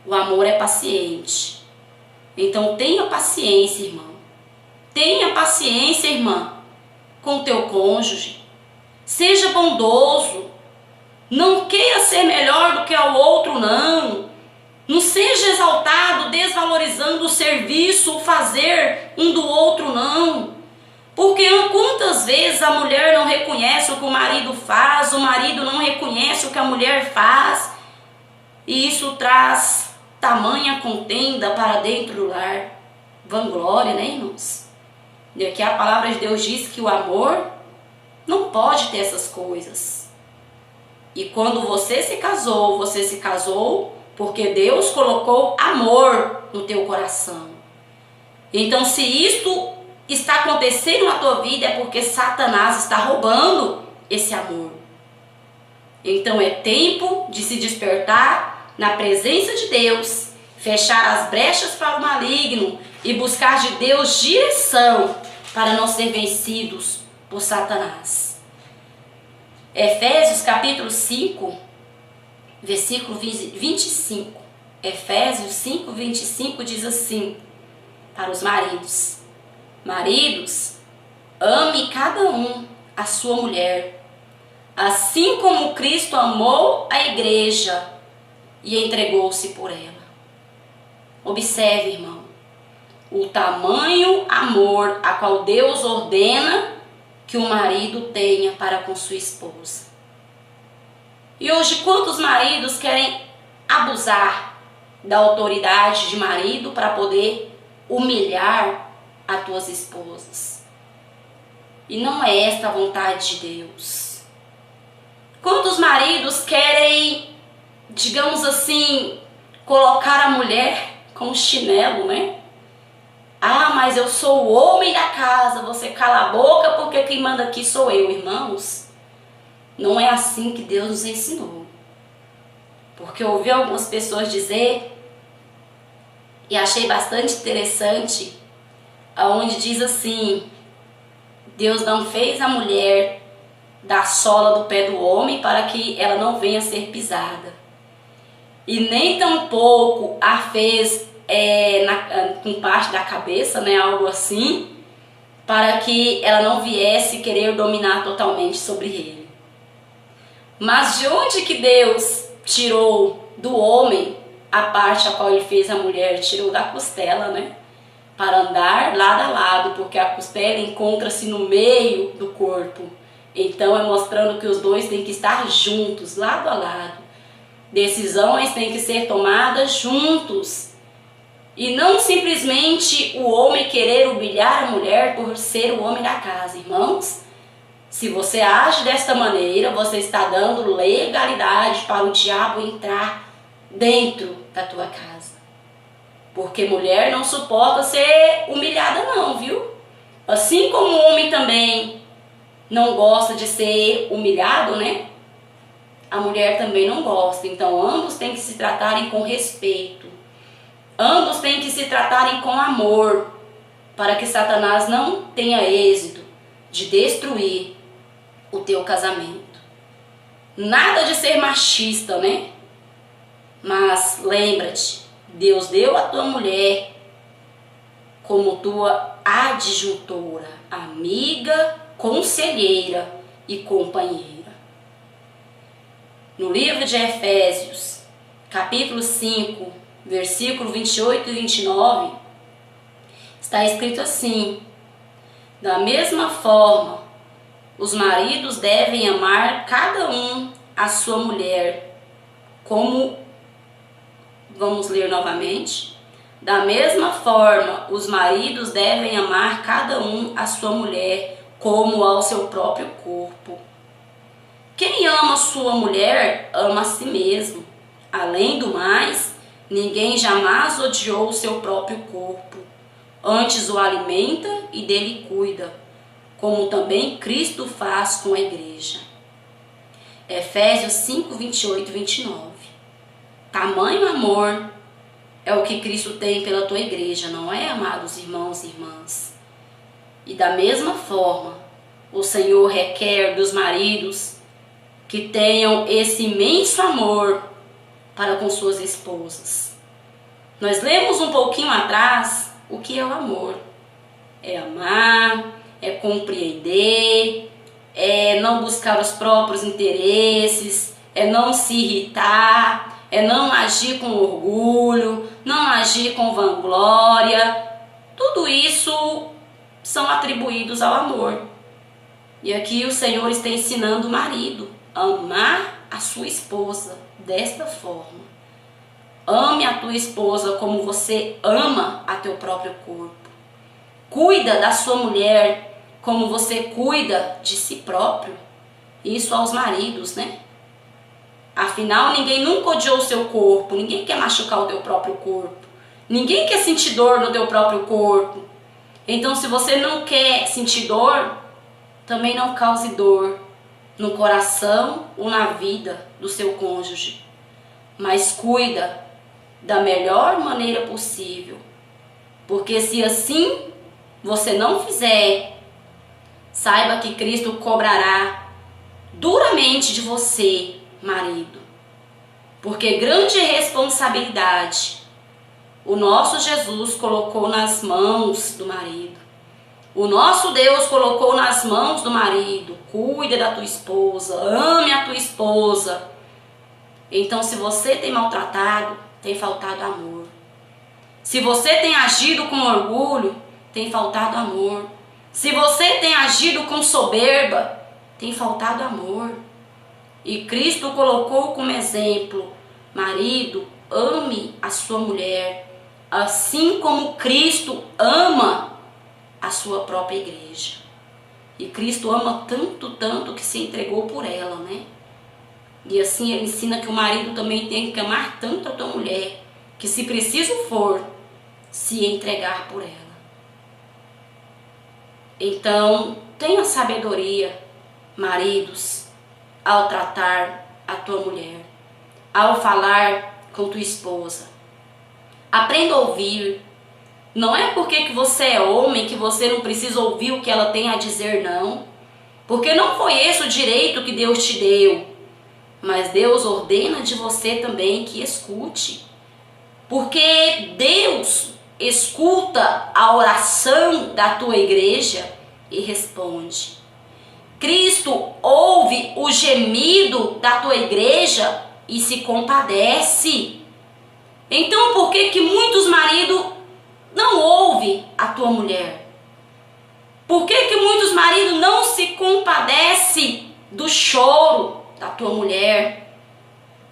o amor é paciente. Então, tenha paciência, irmão. Tenha paciência, irmã, com o teu cônjuge. Seja bondoso. Não queira ser melhor do que o outro, não. Não seja exaltado, desvalorizando o serviço, o fazer um do outro, não. Porque quantas vezes a mulher não reconhece o que o marido faz, o marido não reconhece o que a mulher faz, e isso traz tamanha contenda para dentro do lar. Vanglória, né, irmãos? E aqui a palavra de Deus diz que o amor não pode ter essas coisas. E quando você se casou porque Deus colocou amor no teu coração. Então, se isto está acontecendo na tua vida, é porque Satanás está roubando esse amor. Então, é tempo de se despertar na presença de Deus, fechar as brechas para o maligno e buscar de Deus direção para não ser vencidos por Satanás. Efésios capítulo 5, versículo 25. Efésios 5, 25 diz assim para os maridos: maridos, ame cada um a sua mulher, assim como Cristo amou a igreja e entregou-se por ela. Observe, irmão, o tamanho amor a qual Deus ordena que o marido tenha para com sua esposa. E hoje, quantos maridos querem abusar da autoridade de marido para poder humilhar as tuas esposas? E não é esta a vontade de Deus. Quantos maridos querem, digamos assim, colocar a mulher com chinelo, né? Ah, mas eu sou o homem da casa, você cala a boca porque quem manda aqui sou eu. Irmãos, não é assim que Deus nos ensinou. Porque eu ouvi algumas pessoas dizer, e achei bastante interessante, aonde diz assim: Deus não fez a mulher da sola do pé do homem para que ela não venha a ser pisada. E nem tampouco a fez com parte da cabeça, né, algo assim, para que ela não viesse querer dominar totalmente sobre ele. Mas de onde que Deus tirou do homem a parte a qual ele fez a mulher? Tirou da costela, né? Para andar lado a lado, porque a costela encontra-se no meio do corpo. Então é mostrando que os dois têm que estar juntos, lado a lado. Decisões têm que ser tomadas juntos. E não simplesmente o homem querer humilhar a mulher por ser o homem da casa. Irmãos, Se você age desta maneira, você está dando legalidade para o diabo entrar dentro da tua casa. Porque mulher não suporta ser humilhada não, viu? Assim como o homem também não gosta de ser humilhado, né? A mulher também não gosta. Então ambos têm que se tratarem com respeito. Ambos têm que se tratarem com amor, para que Satanás não tenha êxito de destruir o teu casamento. Nada de ser machista, né? Mas lembra-te, Deus deu a tua mulher como tua adjuntora, amiga, conselheira e companheira. No livro de Efésios, capítulo 5, versículo 28 e 29, está escrito assim: da mesma forma, os maridos devem amar cada um a sua mulher, como, vamos ler novamente, da mesma forma, os maridos devem amar cada um a sua mulher, como ao seu próprio corpo. Quem ama sua mulher, ama a si mesmo. Além do mais, ninguém jamais odiou o seu próprio corpo. Antes o alimenta e dele cuida, como também Cristo faz com a igreja. Efésios 5, 28 e 29. Tamanho amor é o que Cristo tem pela tua igreja, não é, amados irmãos e irmãs? E da mesma forma, o Senhor requer dos maridos que tenham esse imenso amor para com suas esposas. Nós lemos um pouquinho atrás o que é o amor. É amar, é compreender, é não buscar os próprios interesses, é não se irritar, é não agir com orgulho, não agir com vanglória. Tudo isso são atribuídos ao amor. E aqui o Senhor está ensinando o marido a amar a sua esposa desta forma. Ame a tua esposa como você ama a teu próprio corpo. Cuida da sua mulher como você cuida de si próprio. Isso aos maridos, né? Afinal, ninguém nunca odiou o seu corpo. Ninguém quer machucar o teu próprio corpo. Ninguém quer sentir dor no teu próprio corpo. Então, se você não quer sentir dor, também não cause dor no coração ou na vida do seu cônjuge. Mas cuida da melhor maneira possível. Porque se assim você não fizer, saiba que Cristo cobrará duramente de você, marido. Porque grande responsabilidade o nosso Jesus colocou nas mãos do marido. O nosso Deus colocou nas mãos do marido. Cuida da tua esposa, ame a tua esposa. Então, se você tem maltratado, tem faltado amor. Se você tem agido com orgulho, tem faltado amor. Se você tem agido com soberba, tem faltado amor. E Cristo colocou como exemplo: marido, ame a sua mulher, assim como Cristo ama a sua própria igreja. E Cristo ama tanto, tanto que se entregou por ela, né? E assim ele ensina que o marido também tem que amar tanto a tua mulher, que se preciso for, se entregar por ela. Então, tenha sabedoria, maridos, ao tratar a tua mulher, ao falar com tua esposa. Aprenda a ouvir. Não é porque que você é homem que você não precisa ouvir o que ela tem a dizer, não. Porque não foi esse o direito que Deus te deu. Mas Deus ordena de você também que escute. Porque Deus escuta a oração da tua igreja e responde. Cristo ouve o gemido da tua igreja e se compadece. Então por que que muitos maridos não ouvem a tua mulher? Por que que muitos maridos não se compadecem do choro da tua mulher?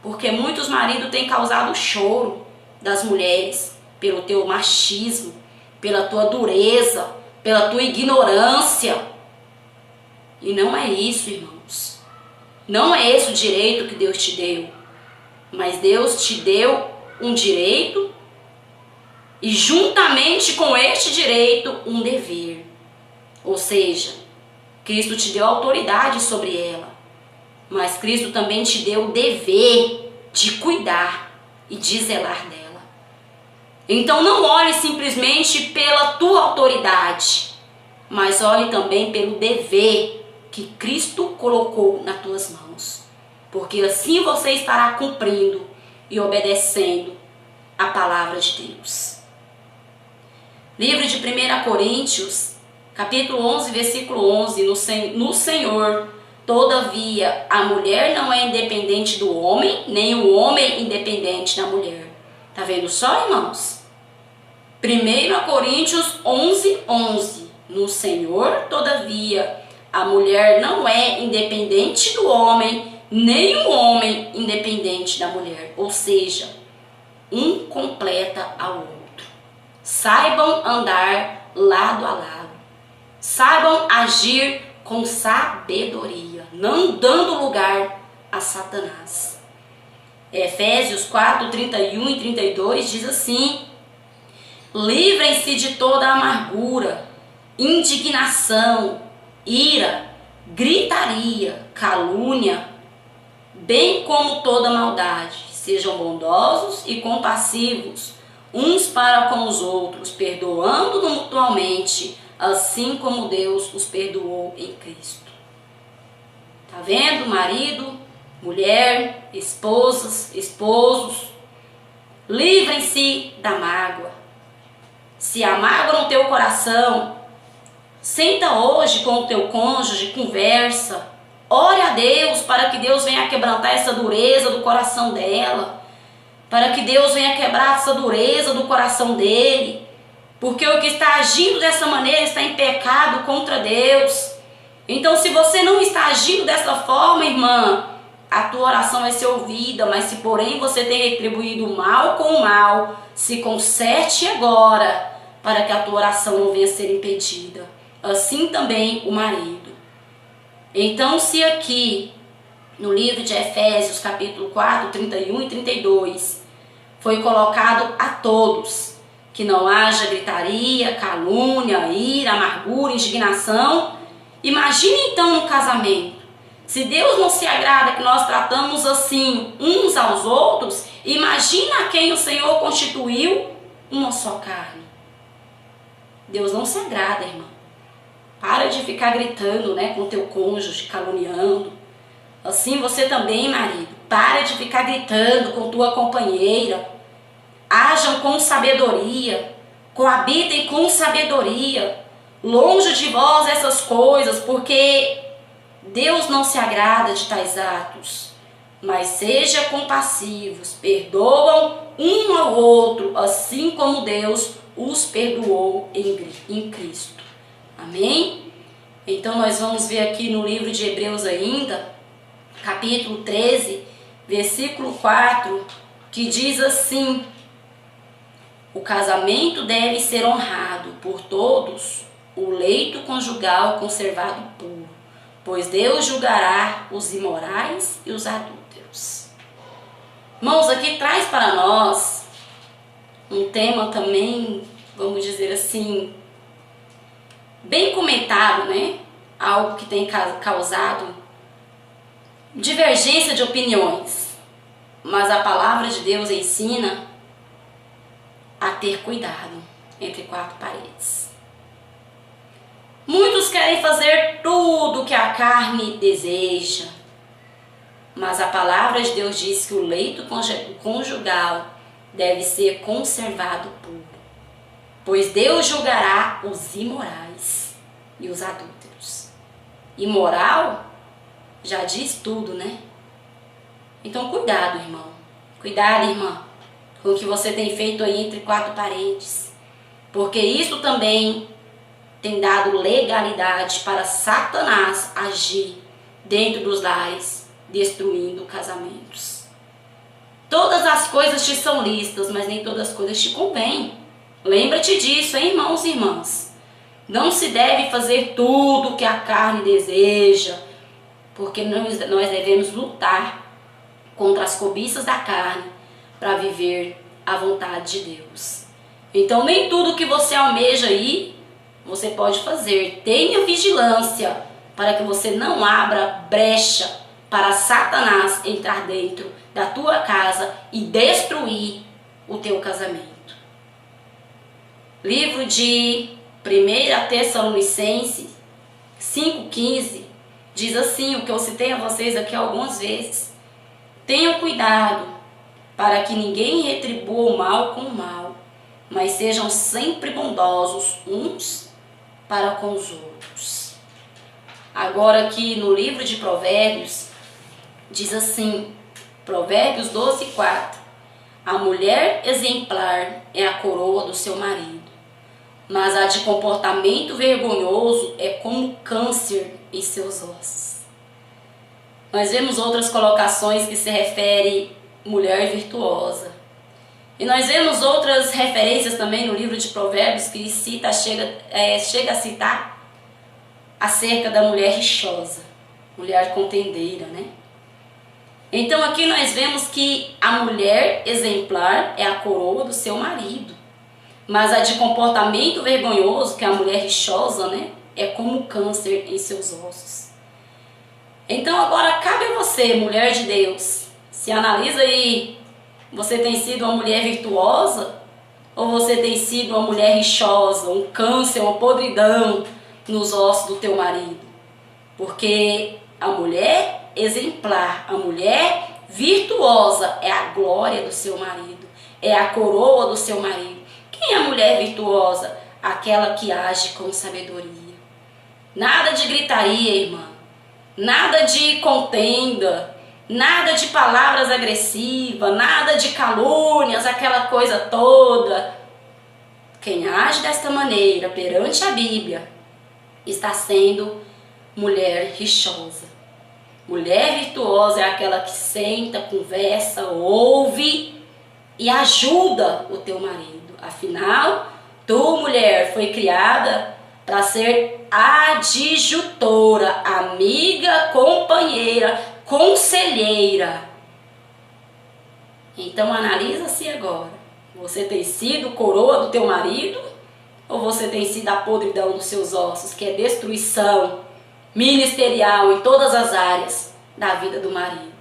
Porque muitos maridos têm causado choro das mulheres pelo teu machismo, pela tua dureza, pela tua ignorância. E não é isso, irmãos. Não é esse o direito que Deus te deu. Mas Deus te deu um direito e juntamente com este direito um dever. Ou seja, Cristo te deu autoridade sobre ela. Mas Cristo também te deu o dever de cuidar e de zelar dela. Então não olhe simplesmente pela tua autoridade, mas olhe também pelo dever que Cristo colocou nas tuas mãos. Porque assim você estará cumprindo e obedecendo a palavra de Deus. Livro de 1 Coríntios, capítulo 11, versículo 11. No Senhor, todavia, a mulher não é independente do homem, nem o homem independente da mulher. Tá vendo só, irmãos? 1 Coríntios 11, 11. No Senhor, todavia, a mulher não é independente do homem, nem o homem independente da mulher. Ou seja, um completa ao outro. Saibam andar lado a lado. Saibam agir com sabedoria, não dando lugar a Satanás. Efésios 4, 31 e 32 diz assim: livrem-se de toda amargura, indignação, ira, gritaria, calúnia, bem como toda maldade. Sejam bondosos e compassivos uns para com os outros, perdoando mutuamente, assim como Deus os perdoou em Cristo. Tá vendo, marido, mulher, esposas, esposos? Livrem-se da mágoa. Se há mágoa no teu coração, senta hoje com o teu cônjuge, conversa, ore a Deus para que Deus venha quebrantar essa dureza do coração dela, para que Deus venha quebrar essa dureza do coração dele, porque o que está agindo dessa maneira está em pecado contra Deus. Então, se você não está agindo dessa forma, irmã, a tua oração vai ser ouvida, mas se porém você tem retribuído o mal com o mal, se conserte agora, para que a tua oração não venha a ser impedida. Assim também o marido. Então, se aqui, no livro de Efésios, capítulo 4, 31 e 32, foi colocado a todos, que não haja gritaria, calúnia, ira, amargura, indignação, imagine então no casamento. Se Deus não se agrada que nós tratamos assim uns aos outros, imagina quem o Senhor constituiu uma só carne. Deus não se agrada, irmão. Para de ficar gritando, com o teu cônjuge, caluniando. Assim você também, marido, para de ficar gritando com tua companheira. Hajam com sabedoria, coabitem com sabedoria. Longe de vós essas coisas, porque Deus não se agrada de tais atos. Mas seja compassivos, perdoam um ao outro, assim como Deus os perdoou em Cristo. Amém? Então nós vamos ver aqui no livro de Hebreus ainda, capítulo 13, versículo 4, que diz assim: o casamento deve ser honrado por todos, o leito conjugal conservado puro, pois Deus julgará os imorais e os adúlteros. Irmãos, aqui traz para nós um tema também, vamos dizer assim, bem comentado, algo que tem causado divergência de opiniões, mas a palavra de Deus ensina a ter cuidado entre quatro paredes. Muitos querem fazer tudo o que a carne deseja, mas a palavra de Deus diz que o leito conjugal deve ser conservado puro, pois Deus julgará os imorais e os adúlteros. Imoral já diz tudo, Então cuidado, irmão. Cuidado, irmã, com o que você tem feito aí entre quatro paredes, porque isso também tem dado legalidade para Satanás agir dentro dos lares, destruindo casamentos. Todas as coisas te são lícitas, mas nem todas as coisas te convêm. Lembra-te disso, hein, irmãos e irmãs? Não se deve fazer tudo o que a carne deseja, porque nós devemos lutar contra as cobiças da carne para viver a vontade de Deus. Então nem tudo que você almeja aí, você pode fazer. Tenha vigilância para que você não abra brecha para Satanás entrar dentro da tua casa e destruir o teu casamento. Livro de 1 Tessalonicenses 5,15 diz assim, o que eu citei a vocês aqui algumas vezes. Tenham cuidado para que ninguém retribua o mal com o mal, mas sejam sempre bondosos uns para com os outros. Agora aqui no livro de Provérbios, diz assim, Provérbios 12,4. A mulher exemplar é a coroa do seu marido, mas a de comportamento vergonhoso é como câncer em seus ossos. Nós vemos outras colocações que se referem mulher virtuosa. E nós vemos outras referências também no livro de Provérbios que chega a citar acerca da mulher rixosa, mulher contendeira, né? Então aqui nós vemos que a mulher exemplar é a coroa do seu marido, mas a de comportamento vergonhoso, que é a mulher rixosa, né, é como câncer em seus ossos. Então agora cabe a você, mulher de Deus, se analisa aí, você tem sido uma mulher virtuosa ou você tem sido uma mulher rixosa, um câncer, uma podridão nos ossos do teu marido? Porque a mulher exemplar, a mulher virtuosa é a glória do seu marido, é a coroa do seu marido. Quem é a mulher virtuosa? Aquela que age com sabedoria. Nada de gritaria, irmã. Nada de contenda. Nada de palavras agressivas. Nada de calúnias, aquela coisa toda. Quem age desta maneira perante a Bíblia está sendo mulher rixosa. Mulher virtuosa é aquela que senta, conversa, ouve e ajuda o teu marido. Afinal, tu, mulher, foi criada para ser adjutora, amiga, companheira, conselheira. Então analisa-se agora. Você tem sido coroa do teu marido ou você tem sido a podridão dos seus ossos, que é destruição ministerial em todas as áreas da vida do marido?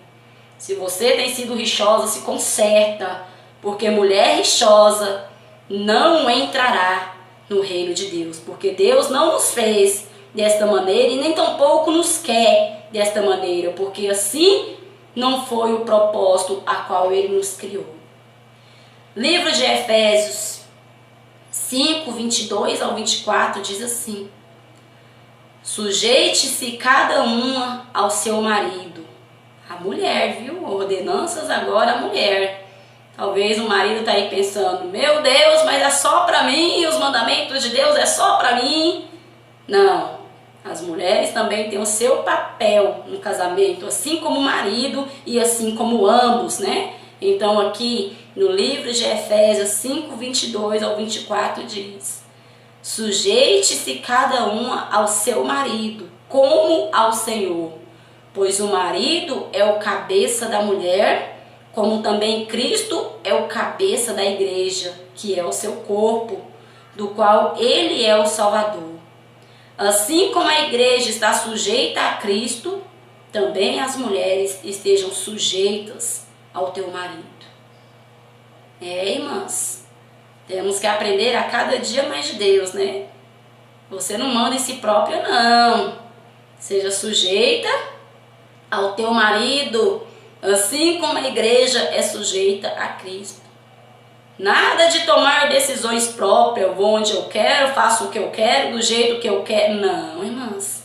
Se você tem sido rixosa, se conserta, porque mulher rixosa não entrará no reino de Deus, porque Deus não nos fez desta maneira e nem tampouco nos quer desta maneira, porque assim não foi o propósito a qual Ele nos criou. Livro de Efésios 5, 22 ao 24 diz assim: sujeite-se cada uma ao seu marido. A mulher, viu? Ordenanças agora à mulher. Talvez o marido está aí pensando, meu Deus, mas é só para mim, os mandamentos de Deus é só para mim. Não, as mulheres também têm o seu papel no casamento, assim como o marido e assim como ambos, né? Então aqui no livro de Efésios 5, 22 ao 24 diz: sujeite-se cada uma ao seu marido, como ao Senhor, pois o marido é o cabeça da mulher, como também Cristo é o cabeça da igreja, que é o seu corpo, do qual ele é o Salvador. Assim como a igreja está sujeita a Cristo, também as mulheres estejam sujeitas ao teu marido. Irmãs, temos que aprender a cada dia mais de Deus, né? Você não manda em si própria, não. Seja sujeita ao teu marido, assim como a igreja é sujeita a Cristo. Nada de tomar decisões próprias, eu vou onde eu quero, faço o que eu quero, do jeito que eu quero. Não, irmãs.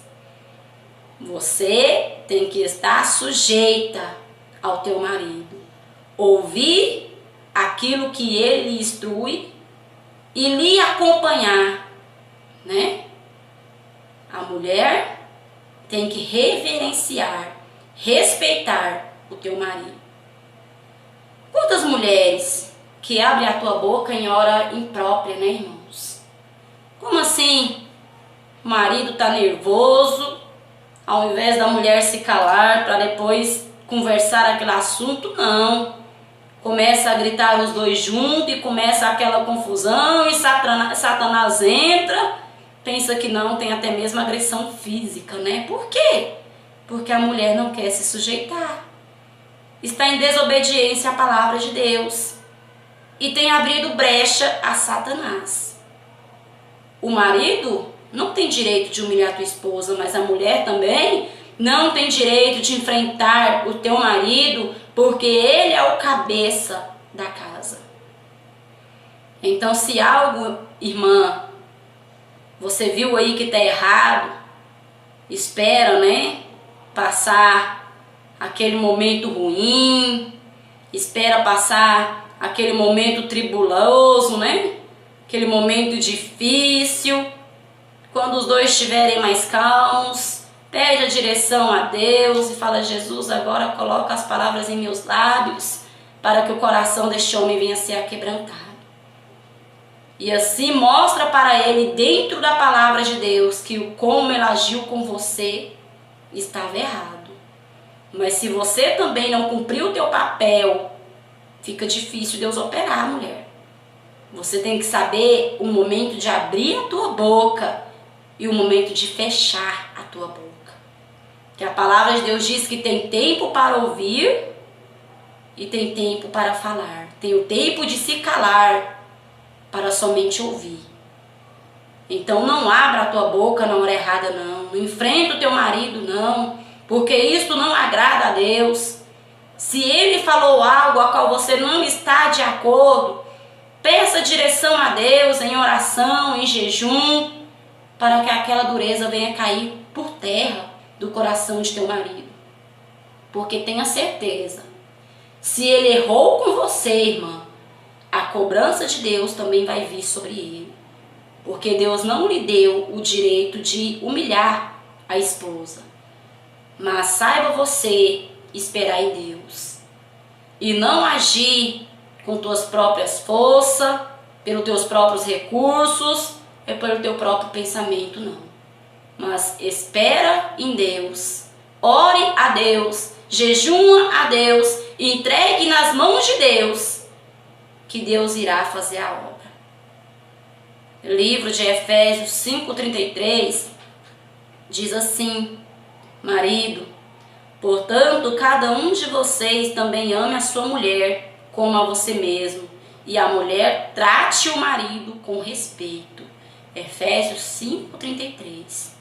Você tem que estar sujeita ao teu marido. Ouvir aquilo que ele lhe instrui e lhe acompanhar, né? A mulher tem que reverenciar, respeitar o teu marido. Quantas mulheres que abrem a tua boca em hora imprópria, né, irmãos? Como assim? o marido está nervoso, ao invés da mulher se calar para depois conversar aquele assunto, não. Começa a gritar os dois juntos e começa aquela confusão e Satanás entra, pensa que não, tem até mesmo agressão física, né? Por quê? Porque a mulher não quer se sujeitar. Está em desobediência à palavra de Deus e tem abrido brecha a Satanás. O marido não tem direito de humilhar a tua esposa, mas a mulher também não tem direito de enfrentar o teu marido, porque ele é o cabeça da casa. Então, se algo, irmã, você viu aí que está errado, espera, né, passar aquele momento ruim, espera passar aquele momento tribuloso, né, aquele momento difícil. Quando os dois estiverem mais calmos, pede a direção a Deus e fala: Jesus, agora coloca as palavras em meus lábios para que o coração deste homem venha a ser aquebrantado. E assim mostra para ele, dentro da palavra de Deus, que como ele agiu com você estava errado. Mas se você também não cumpriu o teu papel, fica difícil Deus operar, mulher. Você tem que saber o momento de abrir a tua boca e o momento de fechar a tua boca. Que a palavra de Deus diz que tem tempo para ouvir e tem tempo para falar. Tem o tempo de se calar para somente ouvir. Então não abra a tua boca na hora errada, não. Não enfrenta o teu marido, não. Porque isso não agrada a Deus. Se ele falou algo a qual você não está de acordo, peça direção a Deus em oração, em jejum, para que aquela dureza venha cair por terra do coração de teu marido. Porque tenha certeza, se ele errou com você, irmã, a cobrança de Deus também vai vir sobre ele. Porque Deus não lhe deu o direito de humilhar a esposa. Mas saiba você esperar em Deus. E não agir com tuas próprias forças, pelos teus próprios recursos, é pelo teu próprio pensamento, não. Mas espera em Deus, ore a Deus, jejuma a Deus, entregue nas mãos de Deus, que Deus irá fazer a obra. O livro de Efésios 5:33 diz assim: marido, portanto, cada um de vocês também ame a sua mulher como a você mesmo, e a mulher trate o marido com respeito. Efésios 5:33.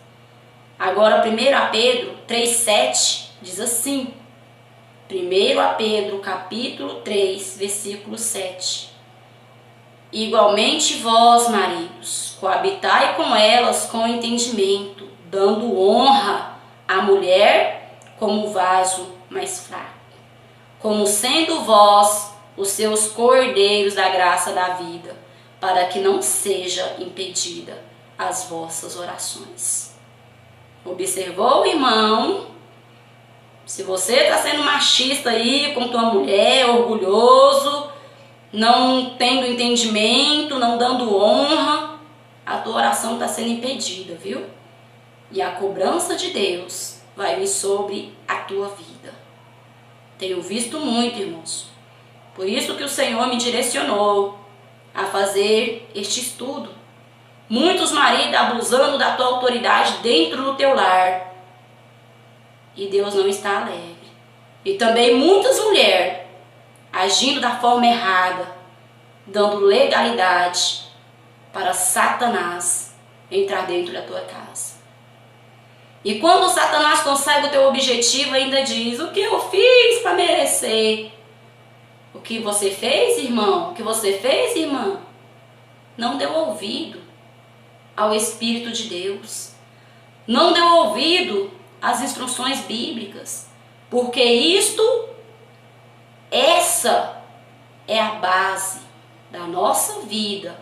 Agora 1 Pedro 3:7 diz assim. 1 Pedro capítulo 3, versículo 7. Igualmente vós, maridos, coabitai com elas com entendimento, dando honra à mulher como vaso mais fraco, como sendo vós os seus cordeiros da graça da vida, para que não seja impedida as vossas orações. Observou, irmão? Se você está sendo machista aí com tua mulher, orgulhoso, não tendo entendimento, não dando honra, a tua oração está sendo impedida, viu? E a cobrança de Deus vai vir sobre a tua vida. Tenho visto muito, irmãos. Por isso que o Senhor me direcionou a fazer este estudo. Muitos maridos abusando da tua autoridade dentro do teu lar. E Deus não está alegre. E também muitas mulheres agindo da forma errada, dando legalidade para Satanás entrar dentro da tua casa. E quando Satanás consegue o teu objetivo, ainda diz: o que eu fiz para merecer? O que você fez, irmão? O que você fez, irmã? Não deu ouvido ao Espírito de Deus. Não deu ouvido às instruções bíblicas. Porque essa é a base da nossa vida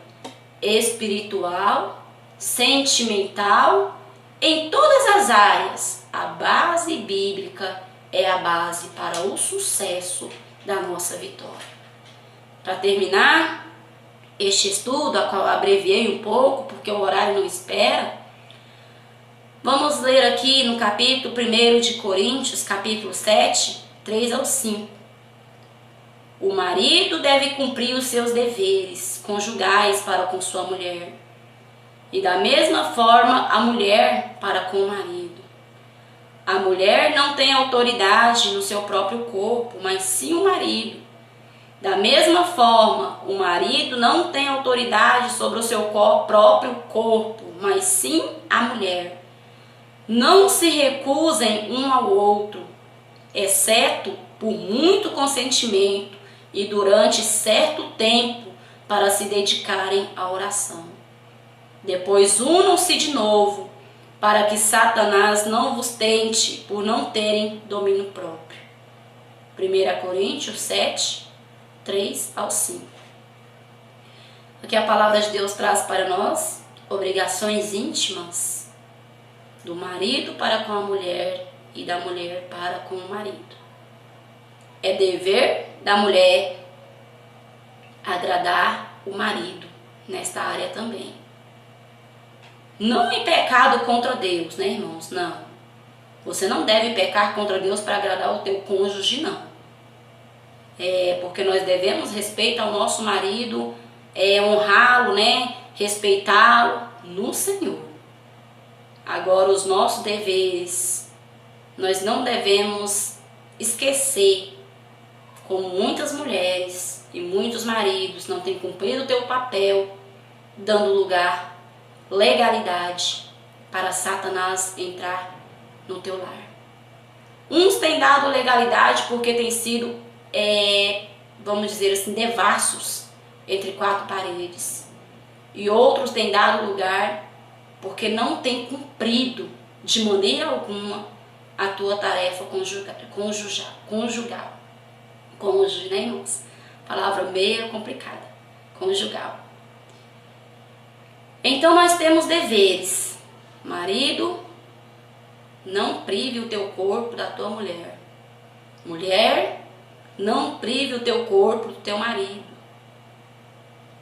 espiritual, sentimental, em todas as áreas. A base bíblica é a base para o sucesso da nossa vitória. Para terminar este estudo, a qual eu abreviei um pouco, porque o horário não espera, Vamos ler aqui no capítulo 1 de Coríntios, capítulo 7, 3 ao 5. O marido deve cumprir os seus deveres conjugais para com sua mulher, e da mesma forma a mulher para com o marido. A mulher não tem autoridade no seu próprio corpo, mas sim o marido. Da mesma forma, o marido não tem autoridade sobre o seu próprio corpo, mas sim a mulher. Não se recusem um ao outro, exceto por muito consentimento e durante certo tempo para se dedicarem à oração. Depois unam-se de novo, para que Satanás não vos tente por não terem domínio próprio. 1 Coríntios 7, 3 ao 5. Aqui a palavra de Deus traz para nós obrigações íntimas do marido para com a mulher e da mulher para com o marido. É dever da mulher agradar o marido nesta área também. Não em pecado contra Deus, né, irmãos? Não. Você não deve pecar contra Deus para agradar o teu cônjuge, não. Porque nós devemos respeitar o nosso marido, honrá-lo, né? Respeitá-lo no Senhor. Agora, os nossos deveres, nós não devemos esquecer, como muitas mulheres e muitos maridos não têm cumprido o teu papel, dando lugar, legalidade para Satanás entrar no teu lar. Uns têm dado legalidade porque têm sido, vamos dizer assim, devassos entre quatro paredes. E outros têm dado lugar porque não têm cumprido de maneira alguma a tua tarefa conjugal. Cônjuge, né, irmãos? Palavra meio complicada. Conjugal. Então nós temos deveres. Marido, não prive o teu corpo da tua mulher. Mulher, não prive o teu corpo do teu marido.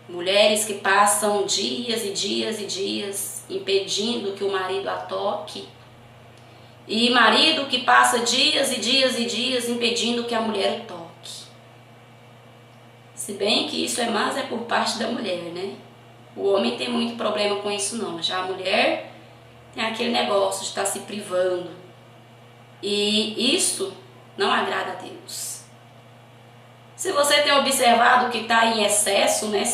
Mulheres que passam dias e dias e dias impedindo que o marido a toque. E marido que passa dias e dias e dias impedindo que a mulher o toque. Se bem que isso mais por parte da mulher, né? O homem tem muito problema com isso não. Já a mulher tem aquele negócio de estar se privando. E isso não agrada a Deus. Se você tem observado que está em excesso, né?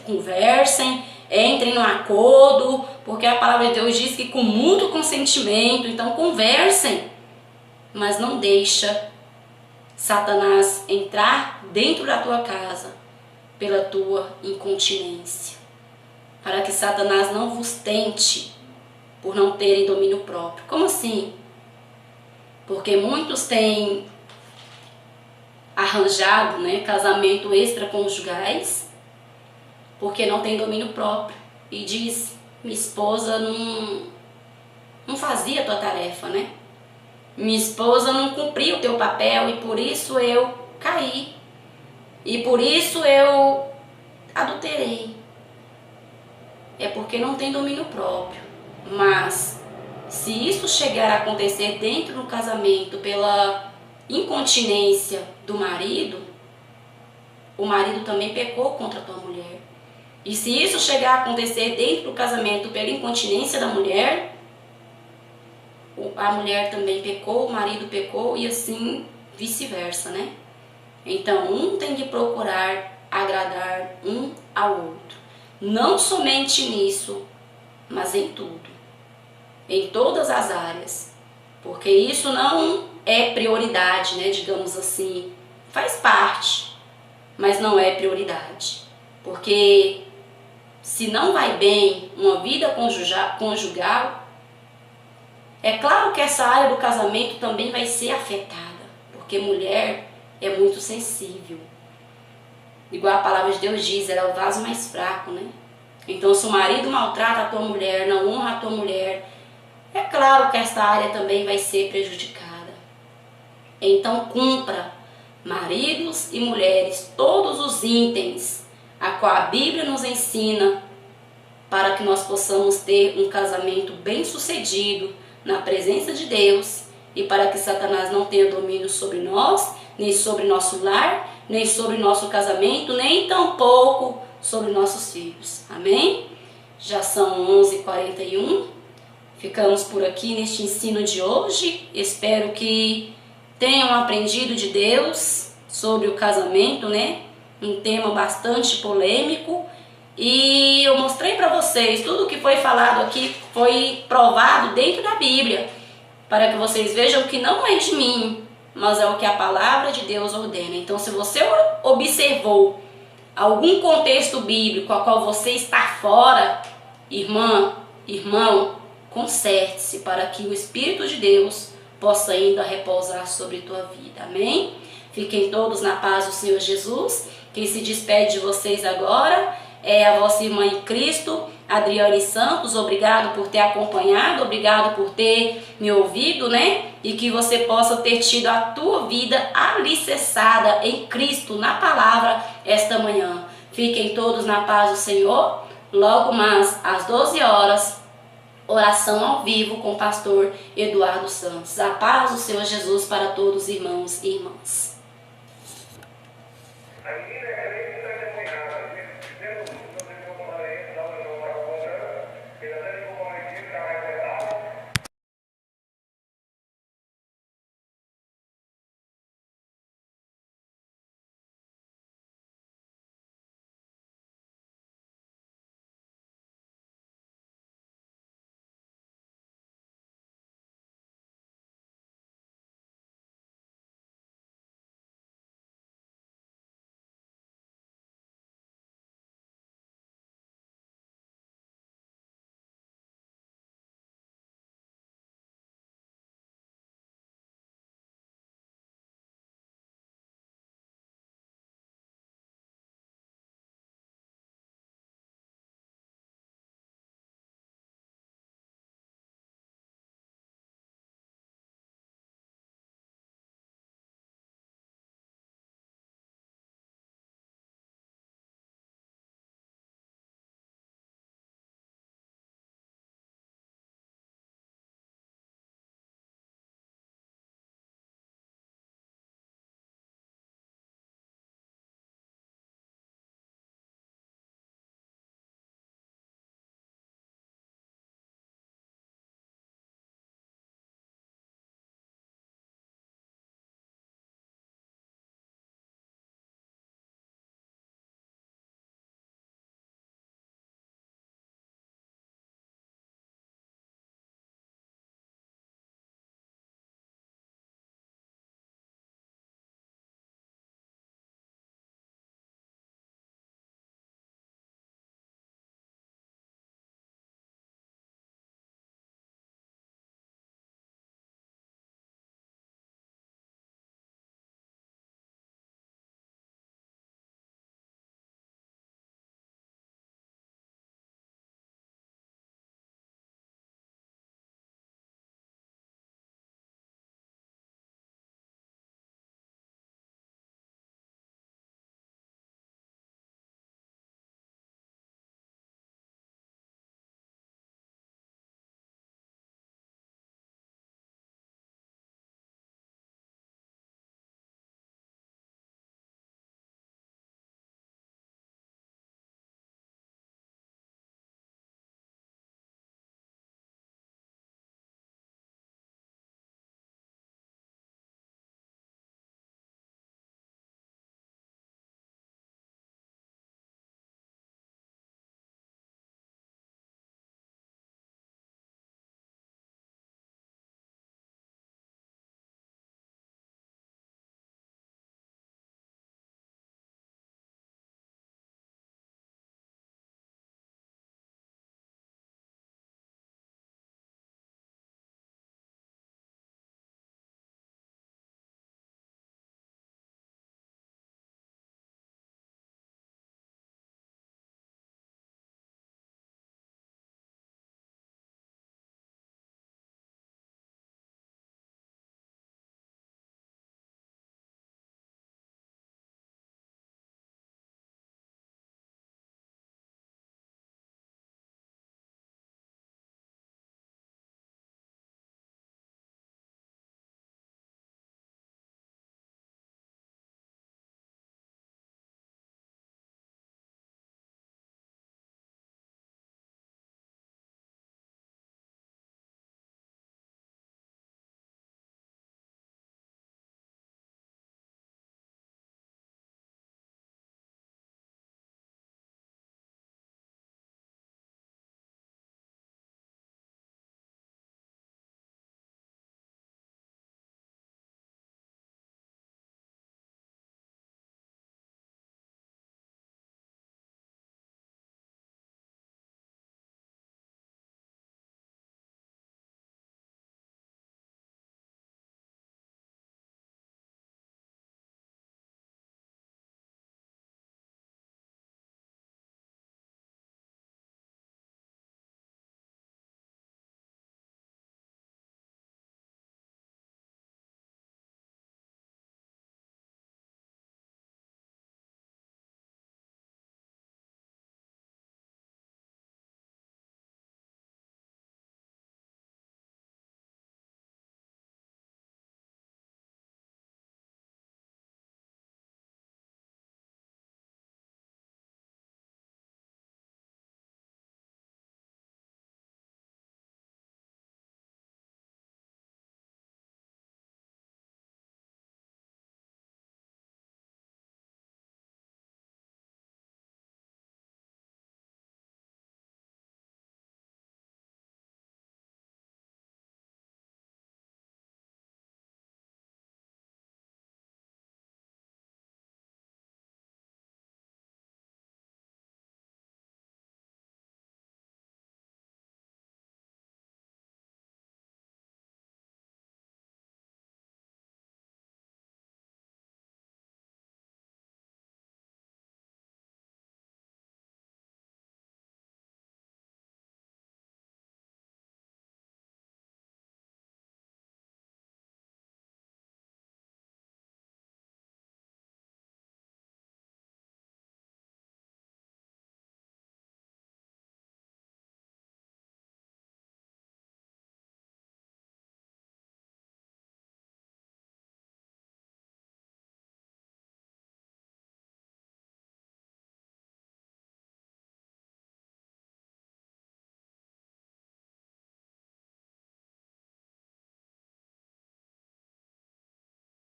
Conversem, entrem no acordo, porque a palavra de Deus diz que com muito consentimento, então conversem, mas não deixa Satanás entrar dentro da tua casa pela tua incontinência, para que Satanás não vos tente por não terem domínio próprio. Como assim? Porque muitos têm arranjado, né, casamento extraconjugais porque não tem domínio próprio e diz: minha esposa não fazia a tua tarefa, né? Minha esposa não cumpria o teu papel e por isso eu caí. E por isso eu adulterei. É porque não tem domínio próprio. Mas se isso chegar a acontecer dentro do casamento pela incontinência do marido, o marido também pecou contra a tua mulher. E se isso chegar a acontecer dentro do casamento pela incontinência da mulher, a mulher também pecou, o marido pecou e assim vice-versa, né? Então, um tem que procurar agradar um ao outro. Não somente nisso, mas em tudo. Em todas as áreas. Porque isso não é prioridade, né? Digamos assim. Faz parte, mas não é prioridade. Porque se não vai bem uma vida conjugal, é claro que essa área do casamento também vai ser afetada. Porque mulher é muito sensível. Igual a palavra de Deus diz, ela é o vaso mais fraco, né? Então, se o marido maltrata a tua mulher, não honra a tua mulher, é claro que esta área também vai ser prejudicada. Então, cumpra, maridos e mulheres, todos os itens a qual a Bíblia nos ensina para que nós possamos ter um casamento bem sucedido na presença de Deus e para que Satanás não tenha domínio sobre nós, nem sobre nosso lar, nem sobre nosso casamento, nem tampouco sobre nossos filhos. Amém? Já são 11h41. Ficamos por aqui neste ensino de hoje. Espero que tenham aprendido de Deus sobre o casamento, né? Um tema bastante polêmico. E eu mostrei para vocês tudo o que foi falado aqui, foi provado dentro da Bíblia, para que vocês vejam que não é de mim, mas é o que a palavra de Deus ordena. Então, se você observou algum contexto bíblico a qual você está fora, irmã, irmão, conserte-se para que o Espírito de Deus possa ainda repousar sobre tua vida. Amém? Fiquem todos na paz do Senhor Jesus. Quem se despede de vocês agora é a vossa irmã em Cristo, Adriane Santos. Obrigado por ter acompanhado, obrigado por ter me ouvido, né? E que você possa ter tido a tua vida alicerçada em Cristo, na palavra, esta manhã. Fiquem todos na paz do Senhor. Logo mais, às 12 horas, oração ao vivo com o pastor Eduardo Santos. A paz do Senhor Jesus para todos, irmãos e irmãs.